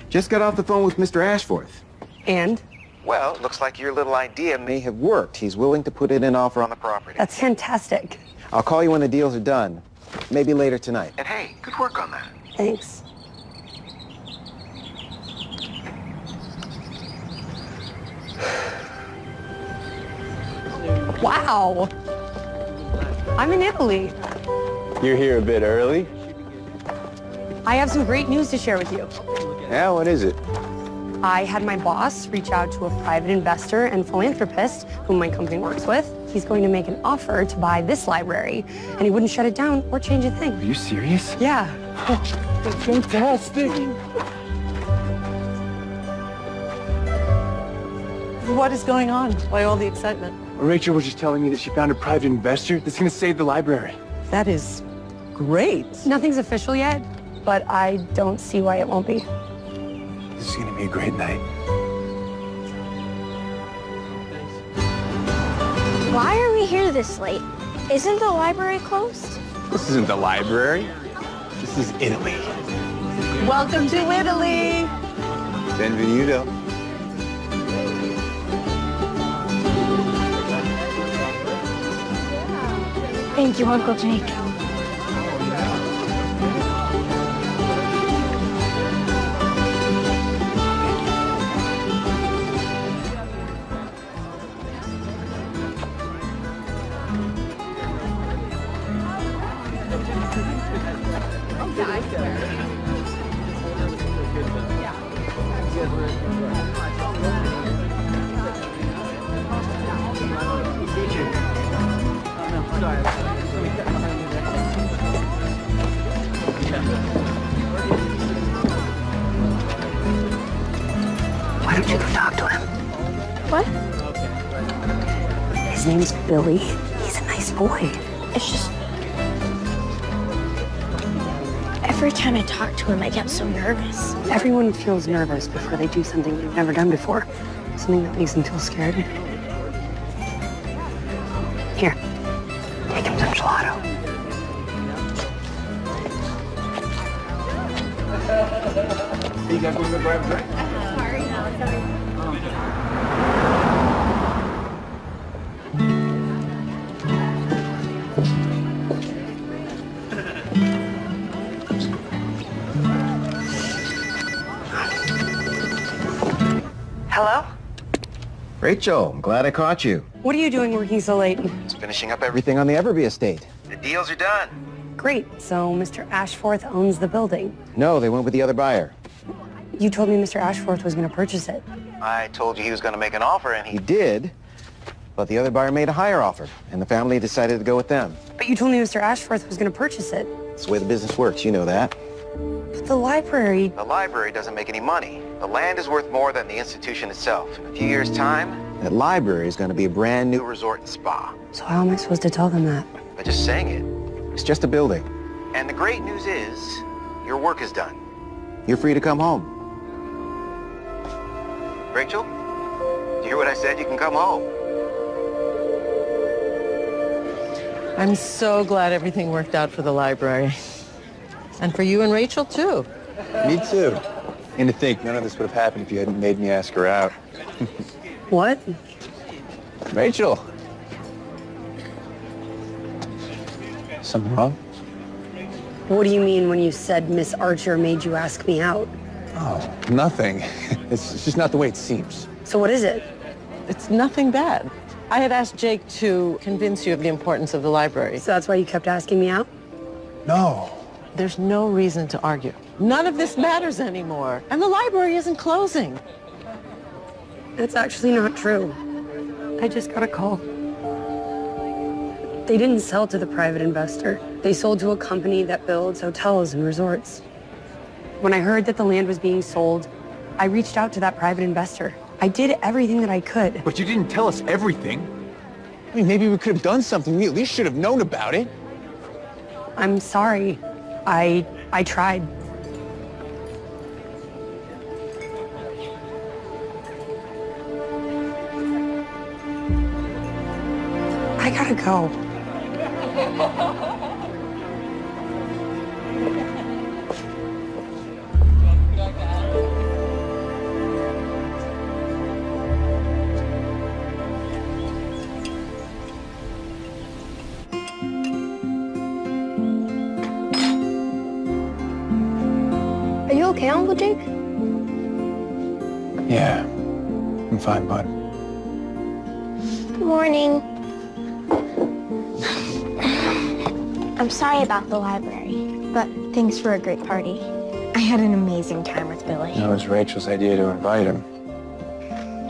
Just got off the phone with Mr. Ashforth. And? Well, looks like your little idea may have worked. He's willing to put in an offer on the property. That's fantastic. I'll call you when the deals are done. Maybe later tonight. And hey, good work on that. Thanks. Wow. I'm in Italy. You're here a bit early. I have some great news to share with you. Yeah, what is it? I had my boss reach out to a private investor and philanthropist whom my company works with. He's going to make an offer to buy this library, and he wouldn't shut it down or change a thing. Are you serious? Yeah. That's fantastic. What is going on? Why all the excitement? Rachel was just telling me that she found a private investor that's going to save the library. That is great. Nothing's official yet, but I don't see why it won't be. This is going to be a great night. Why are we here this late? Isn't the library closed? This isn't the library. This is Italy. Welcome to Italy. Benvenuto. Thank you, Uncle Jake. Why don't you go talk to him? What? His name's Billy. He's a nice boy. It's just... Every time I talk to him, I get so nervous. Everyone feels nervous before they do something they've never done before. Something that makes them feel scared. Here, take him some gelato. You guys want to grab a drink? Hello? Rachel, I'm glad I caught you. What are you doing working so late? Just finishing up everything on the Everby estate. The deals are done. Great, so Mr. Ashforth owns the building. No, they went with the other buyer. You told me Mr. Ashforth was going to purchase it. I told you he was going to make an offer, and he did. But the other buyer made a higher offer, and the family decided to go with them. But you told me Mr. Ashforth was going to purchase it. It's the way the business works, you know that. But the library... The library doesn't make any money. The land is worth more than the institution itself. In a few years' time, that library is going to be a brand new resort and spa. So how am I supposed to tell them that? By just saying it. It's just a building. And the great news is, your work is done. You're free to come home. Rachel, do you hear what I said? You can come home. I'm so glad everything worked out for the library. And for you and Rachel, too. Me too. And to think none of this would have happened if you hadn't made me ask her out. What? Rachel. Something wrong? What do you mean when you said Miss Archer made you ask me out? Oh, nothing. It's just not the way it seems. So what is it? It's nothing bad. I had asked Jake to convince you of the importance of the library. So that's why you kept asking me out? No. There's no reason to argue. None of this matters anymore. And the library isn't closing. That's actually not true. I just got a call. They didn't sell to the private investor. They sold to a company that builds hotels and resorts. When I heard that the land was being sold, I reached out to that private investor. I did everything that I could. But you didn't tell us everything. I mean, maybe we could have done something. We at least should have known about it. I'm sorry. I tried. I gotta go. Are you okay, Uncle Jake? Yeah, I'm fine, bud. Good morning. I'm sorry about the library, but thanks for a great party. I had an amazing time with Billy. It was Rachel's idea to invite him.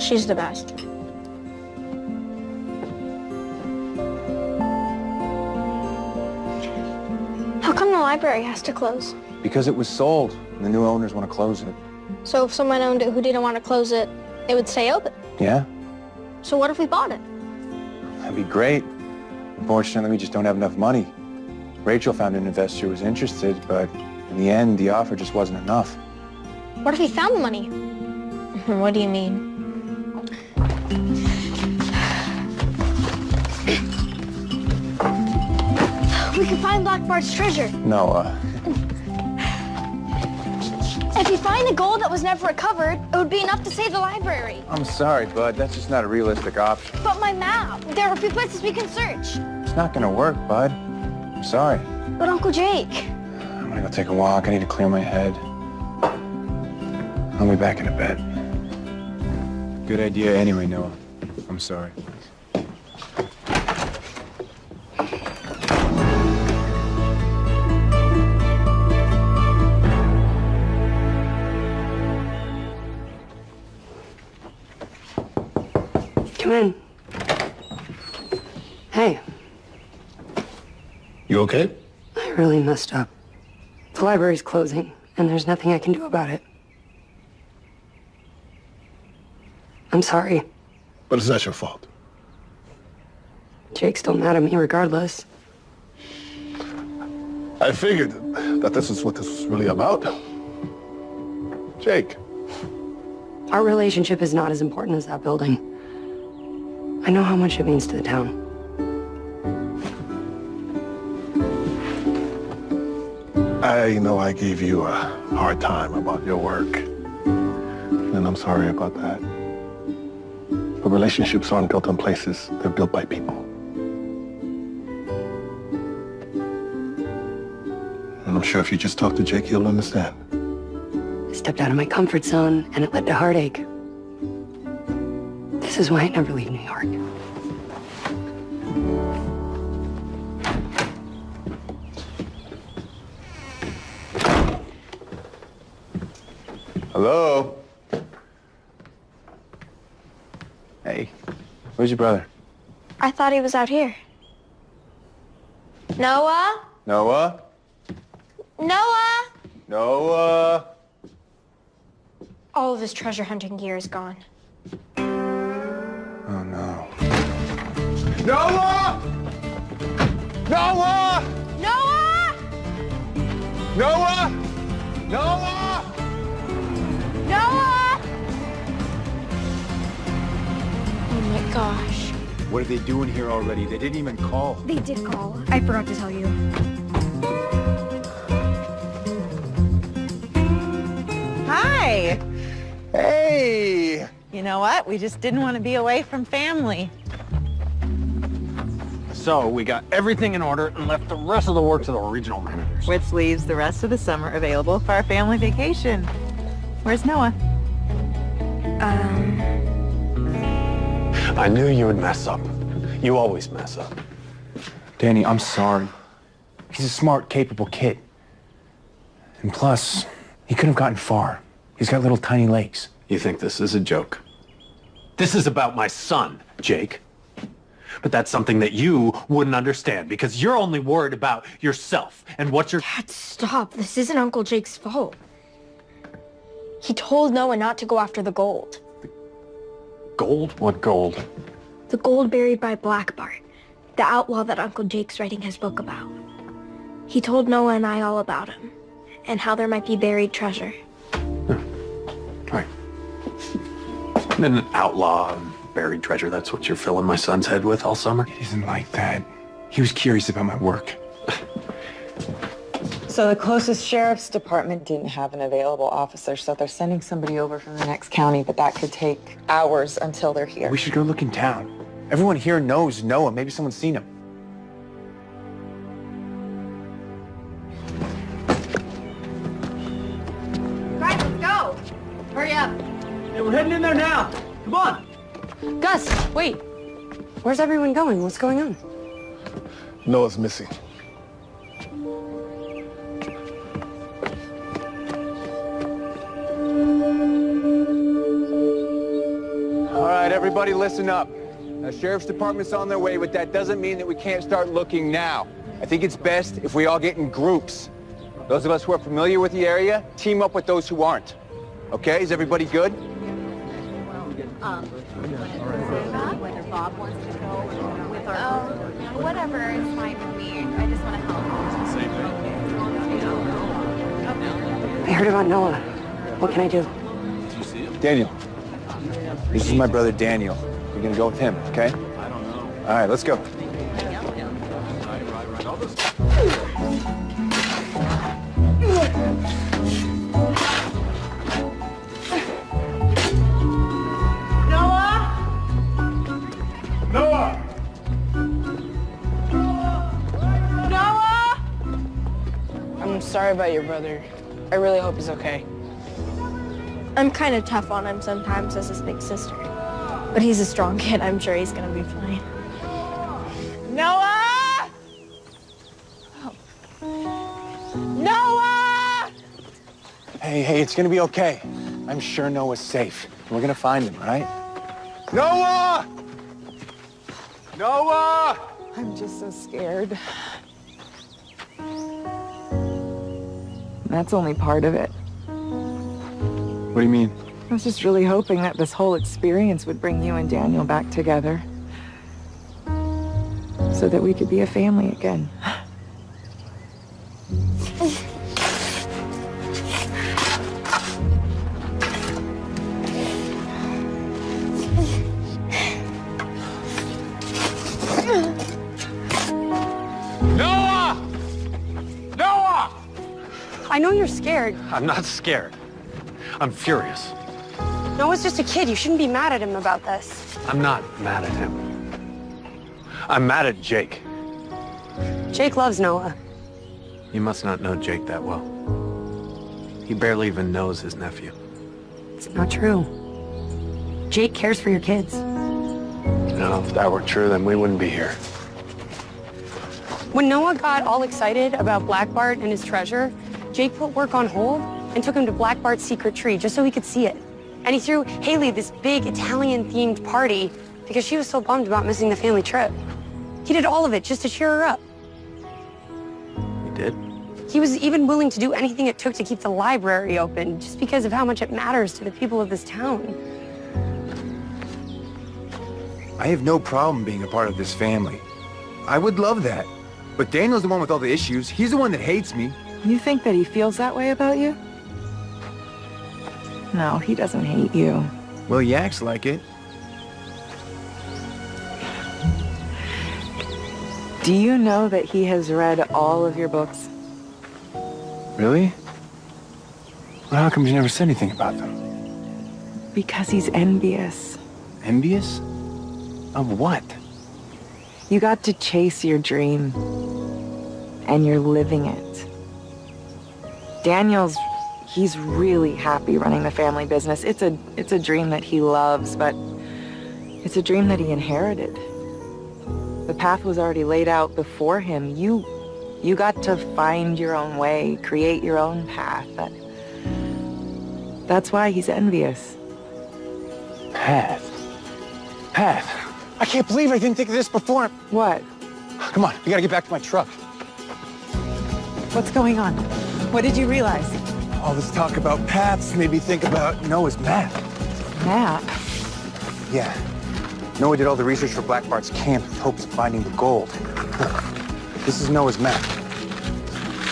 She's the best. How come the library has to close? Because it was sold, and the new owners want to close it. So if someone owned it who didn't want to close it, it would stay open. Yeah, So what if we bought it? that'd be great. Unfortunately, we just don't have enough money. Rachel found an investor who was interested, but in the end, the offer just wasn't enough. What if we found the money? What do you mean? We can find Black Bart's treasure. Noah. If you find the gold that was never recovered, it would be enough to save the library. I'm sorry, bud. That's just not a realistic option. But my map, there are a few places we can search. It's not gonna work, bud. I'm sorry. But Uncle Jake. I'm gonna go take a walk. I need to clear my head. I'll be back in a bit. Good idea anyway, Noah. I'm sorry. Come in. Hey, You okay? I really messed up. The library's closing, and there's nothing I can do about it. I'm sorry. But it's not your fault. Jake's still mad at me regardless. I figured that this is what this was really about. Jake. Our relationship is not as important as that building. I know how much it means to the town. I know I gave you a hard time about your work. And I'm sorry about that. But relationships aren't built on places. They're built by people. And I'm sure if you just talk to Jake, he'll understand. I stepped out of my comfort zone, and it led to heartache. This is why I never leave New York. Hello? Hey, where's your brother? I thought he was out here. Noah? Noah? Noah? Noah? All of his treasure hunting gear is gone. Oh, no. Noah! Noah! Noah! Noah! Noah! Noah! Oh my gosh. What are they doing here already? They didn't even call. They did call. I forgot to tell you. Hi. Hey! You know what? We just didn't want to be away from family. So we got everything in order and left the rest of the work to the regional managers. Which leaves the rest of the summer available for our family vacation. Where's Noah? I knew you would mess up. You always mess up. Danny, I'm sorry. He's a smart, capable kid. And plus, he couldn't have gotten far. He's got little tiny legs. You think this is a joke? This is about my son, Jake. But that's something that you wouldn't understand because you're only worried about yourself and what you're... Dad, stop. This isn't Uncle Jake's fault. He told Noah not to go after the gold. Gold? What gold? The gold buried by Black Bart, the outlaw that Uncle Jake's writing his book about. He told Noah and I all about him, and how there might be buried treasure. Right. And then an outlaw and buried treasure, that's what you're filling my son's head with all summer? It isn't like that. He was curious about my work. So the closest sheriff's department didn't have an available officer, so they're sending somebody over from the next county, but that could take hours until they're here. We should go look in town. Everyone here knows Noah. Maybe someone's seen him. Guys, let's go. Hurry up. Hey, we're heading in there now. Come on. Gus, wait. Where's everyone going? What's going on? Noah's missing. All right, everybody listen up. The sheriff's department's on their way, but that doesn't mean that we can't start looking now. I think it's best if we all get in groups. Those of us who are familiar with the area, team up with those who aren't. Okay, is everybody good? Whether Bob wants to go with our whatever is fine with me. I just want to help. I heard about Noah. What can I do? Daniel, this is my brother Daniel. You're gonna go with him, okay? I don't know. All right, let's go. I'm sorry about your brother. I really hope he's okay. I'm kind of tough on him sometimes as his big sister. But he's a strong kid. I'm sure he's gonna be fine. Noah! Noah! Hey, it's gonna be okay. I'm sure Noah's safe. We're gonna find him, all right? Noah! Noah! I'm just so scared. That's only part of it. What do you mean? I was just really hoping that this whole experience would bring you and Daniel back together. So that we could be a family again. Noah! Noah! I know you're scared. I'm not scared. I'm furious. Noah's just a kid. You shouldn't be mad at him about this. I'm not mad at him. I'm mad at Jake. Jake loves Noah. You must not know Jake that well. He barely even knows his nephew. It's not true. Jake cares for your kids. No, if that were true, then we wouldn't be here. When Noah got all excited about Black Bart and his treasure, Jake put work on hold and took him to Black Bart's secret tree just so he could see it. And he threw Haley this big Italian-themed party because she was so bummed about missing the family trip. He did all of it just to cheer her up. He did? He was even willing to do anything it took to keep the library open just because of how much it matters to the people of this town. I have no problem being a part of this family. I would love that. But Daniel's the one with all the issues. He's the one that hates me. You think that he feels that way about you? No, he doesn't hate you. Well, he acts like it. Do you know that he has read all of your books? Really? Well, how come you never said anything about them? Because he's envious. Envious? Of what? You got to chase your dream, and you're living it. Daniel's, he's really happy running the family business. It's a dream that he loves, but it's a dream that he inherited. The path was already laid out before him. You got to find your own way, create your own path. That's why he's envious. Path? I can't believe I didn't think of this before. What? Come on, we gotta get back to my truck. What's going on? What did you realize? All this talk about paths made me think about Noah's map. Map? Yeah. Noah did all the research for Black Bart's camp with hopes of finding the gold. This is Noah's map.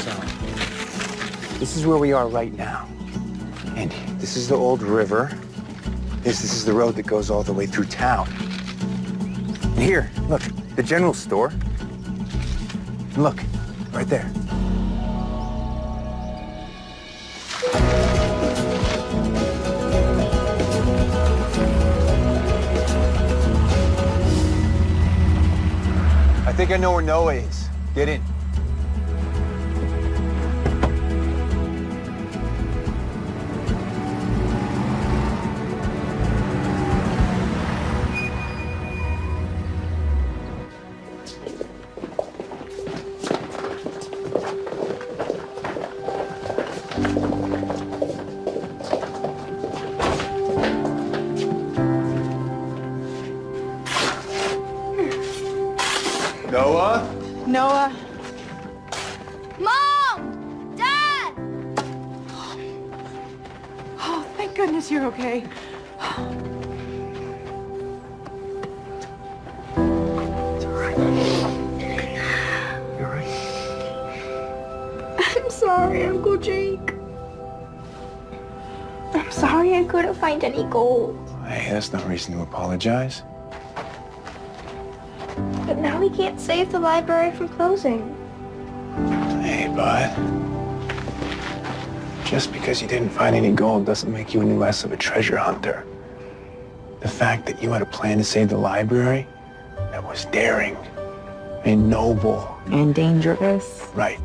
So, this is where we are right now. And this is the old river. This is the road that goes all the way through town. And here, look, the general store. And look, right there. I think I know where Noah is. Get in. Noah? Mom! Dad! Oh, thank goodness you're okay. It's all right. You're right. I'm sorry, Uncle Jake. I'm sorry I couldn't find any gold. Hey, that's no reason to apologize. But now we can't save the library from closing. Hey, bud. Just because you didn't find any gold doesn't make you any less of a treasure hunter. The fact that you had a plan to save the library, that was daring and noble. And dangerous. Right.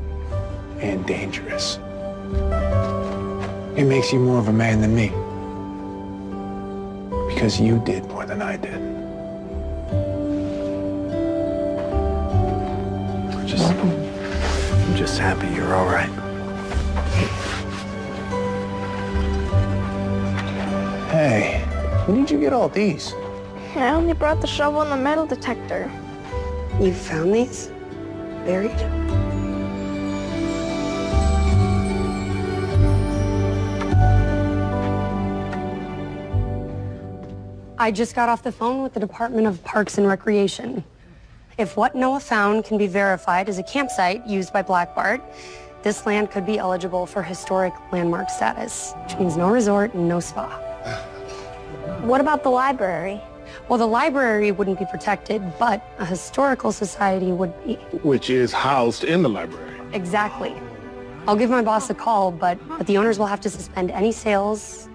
And dangerous. It makes you more of a man than me. Because you did more than I did. I'm just happy you're all right. Hey, when did you get all these? I only brought the shovel and the metal detector. You found these? Buried? I just got off the phone with the Department of Parks and Recreation. If what Noah found can be verified as a campsite used by Black Bart, this land could be eligible for historic landmark status, which means no resort and no spa. What about the library? Well, the library wouldn't be protected, but a historical society would be. Which is housed in the library. Exactly. I'll give my boss a call, but the owners will have to suspend any sales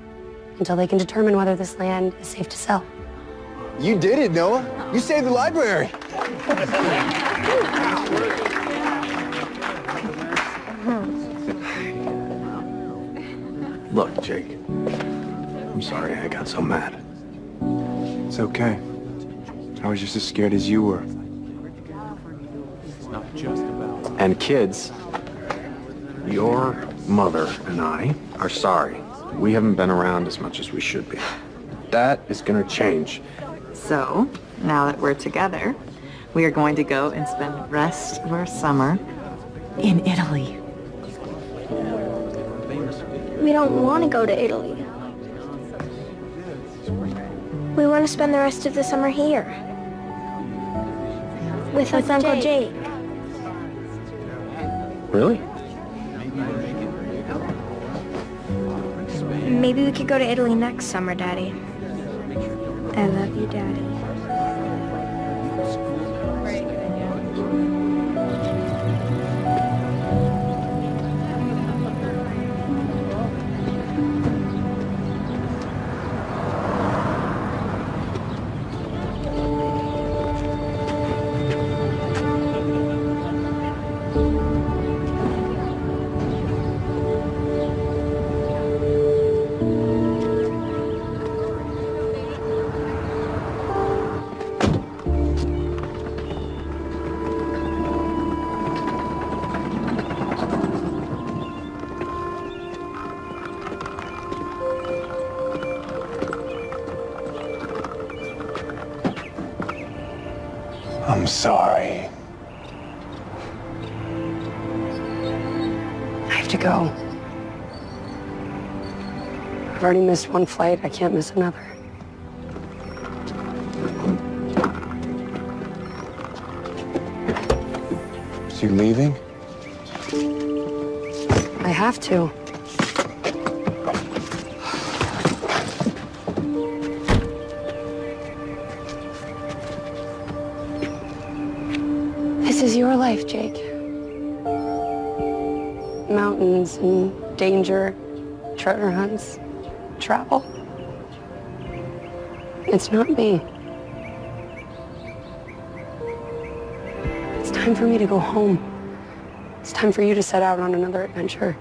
until they can determine whether this land is safe to sell. You did it, Noah. You saved the library. Look, Jake. I'm sorry I got so mad. It's okay. I was just as scared as you were. And kids, your mother and I are sorry. We haven't been around as much as we should be. That is gonna change. So, now that we're together, we are going to go and spend the rest of our summer in Italy. We don't want to go to Italy. We want to spend the rest of the summer here. With Uncle Jake. Really? Maybe we could go to Italy next summer, Daddy. I love you, Daddy. I'm sorry. I have to go. I've already missed one flight. I can't miss another. So you leaving? I have to. This is your life, Jake. Mountains and danger, treasure hunts, travel. It's not me. It's time for me to go home. It's time for you to set out on another adventure.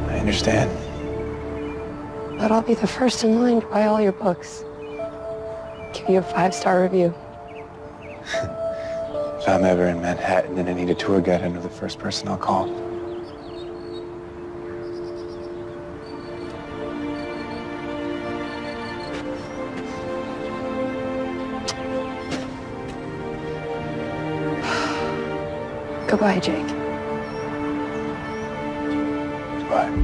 I understand. But I'll be the first in line to buy all your books. Give you a 5-star review. If I'm ever in Manhattan and I need a tour guide, I know the first person I'll call. Goodbye, Jake. Goodbye.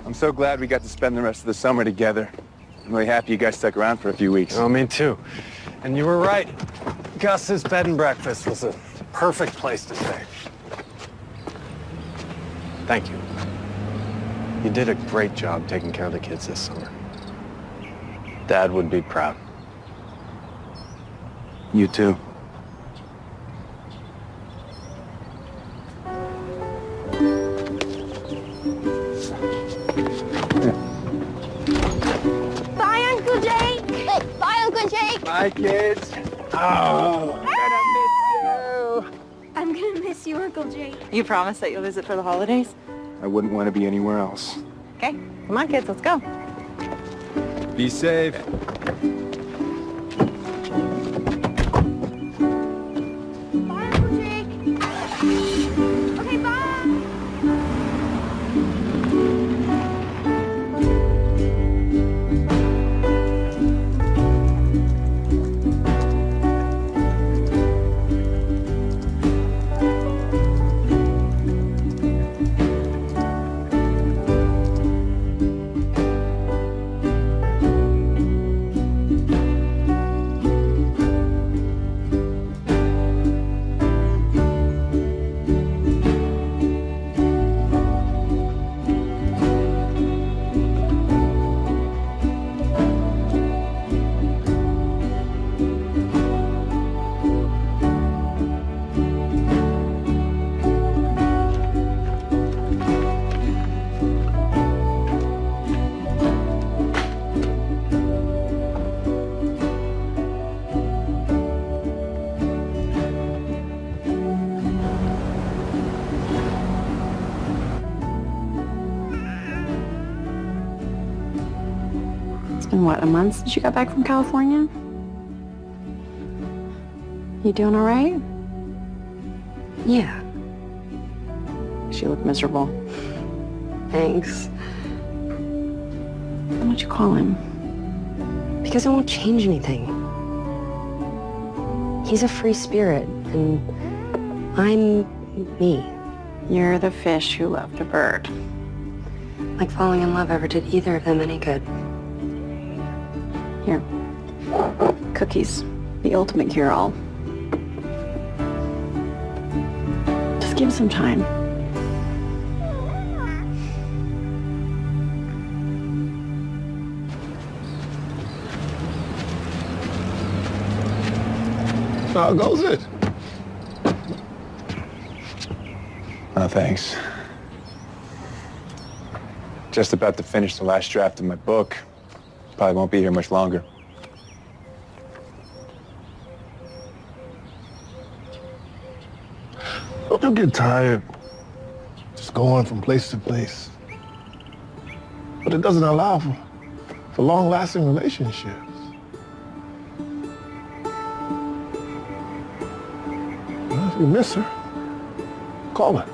I'm so glad we got to spend the rest of the summer together. I'm really happy you guys stuck around for a few weeks. Oh, me too. And you were right. Gus's bed and breakfast was a perfect place to stay. Thank you. You did a great job taking care of the kids this summer. Dad would be proud. You too. Bye, Uncle Jake. Bye, Uncle Jake. Bye, kids. Oh, I'm gonna miss you, Uncle Jake. You promise that you'll visit for the holidays? I wouldn't want to be anywhere else. Okay, come on, kids, let's go. Be safe. Bye, Uncle Jake. Okay, bye. It's been, what, a month since you got back from California? You doing all right? Yeah. She looked miserable. Thanks. Why'd you call him? Because it won't change anything. He's a free spirit, and I'm me. You're the fish who loved a bird. Like falling in love ever did either of them any good. Here. Cookies. The ultimate cure-all. Just give him some time. How goes it? No, thanks. Just about to finish the last draft of my book. Probably won't be here much longer. Don't you get tired just going from place to place? But it doesn't allow for long-lasting relationships. Well, if you miss her, call her.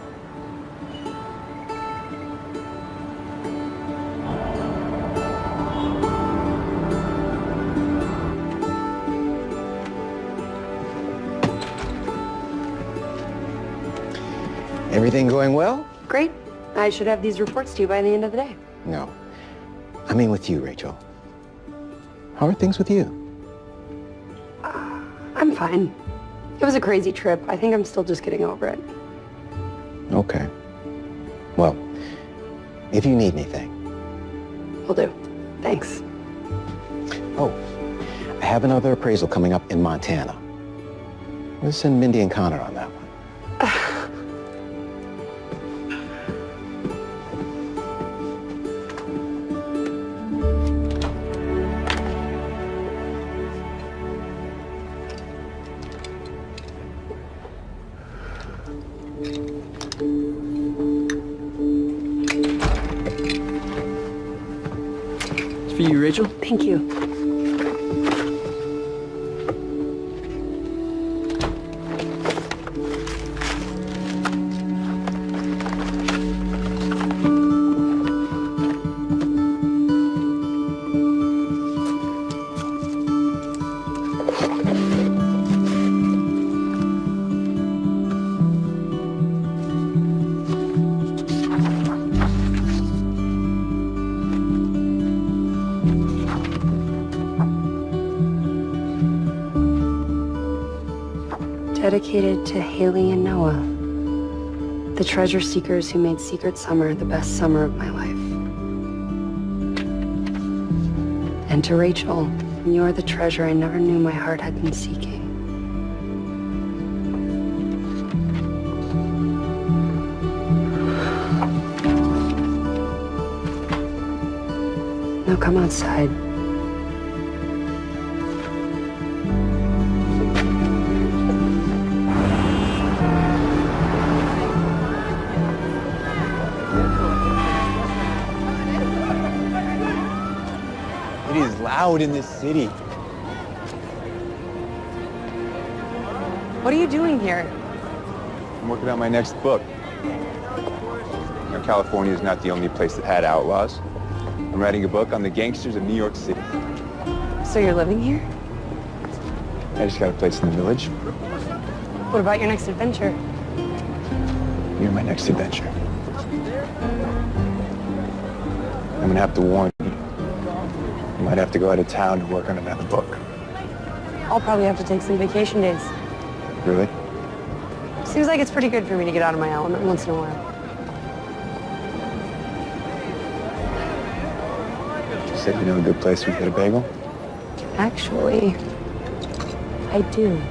Everything going well? Great. I should have these reports to you by the end of the day. No. I mean with you, Rachel. How are things with you? I'm fine. It was a crazy trip. I think I'm still just getting over it. Okay. Well, if you need anything. Will do. Thanks. Oh, I have another appraisal coming up in Montana. We'll send Mindy and Connor on that one. It's for you, Rachel. Thank you. Dedicated to Haley and Noah, the treasure seekers who made Secret Summer the best summer of my life. And to Rachel, you're the treasure I never knew my heart had been seeking. Now come outside. It is loud in this city. What are you doing here? I'm working on my next book. Now, California is not the only place that had outlaws. I'm writing a book on the gangsters of New York City. So you're living here? I just got a place in the village. What about your next adventure? You're my next adventure. I'm gonna have to warn you. You might have to go out of town to work on another book. I'll probably have to take some vacation days. Really? Seems like it's pretty good for me to get out of my element once in a while. You said you know a good place we get a bagel? Actually, I do.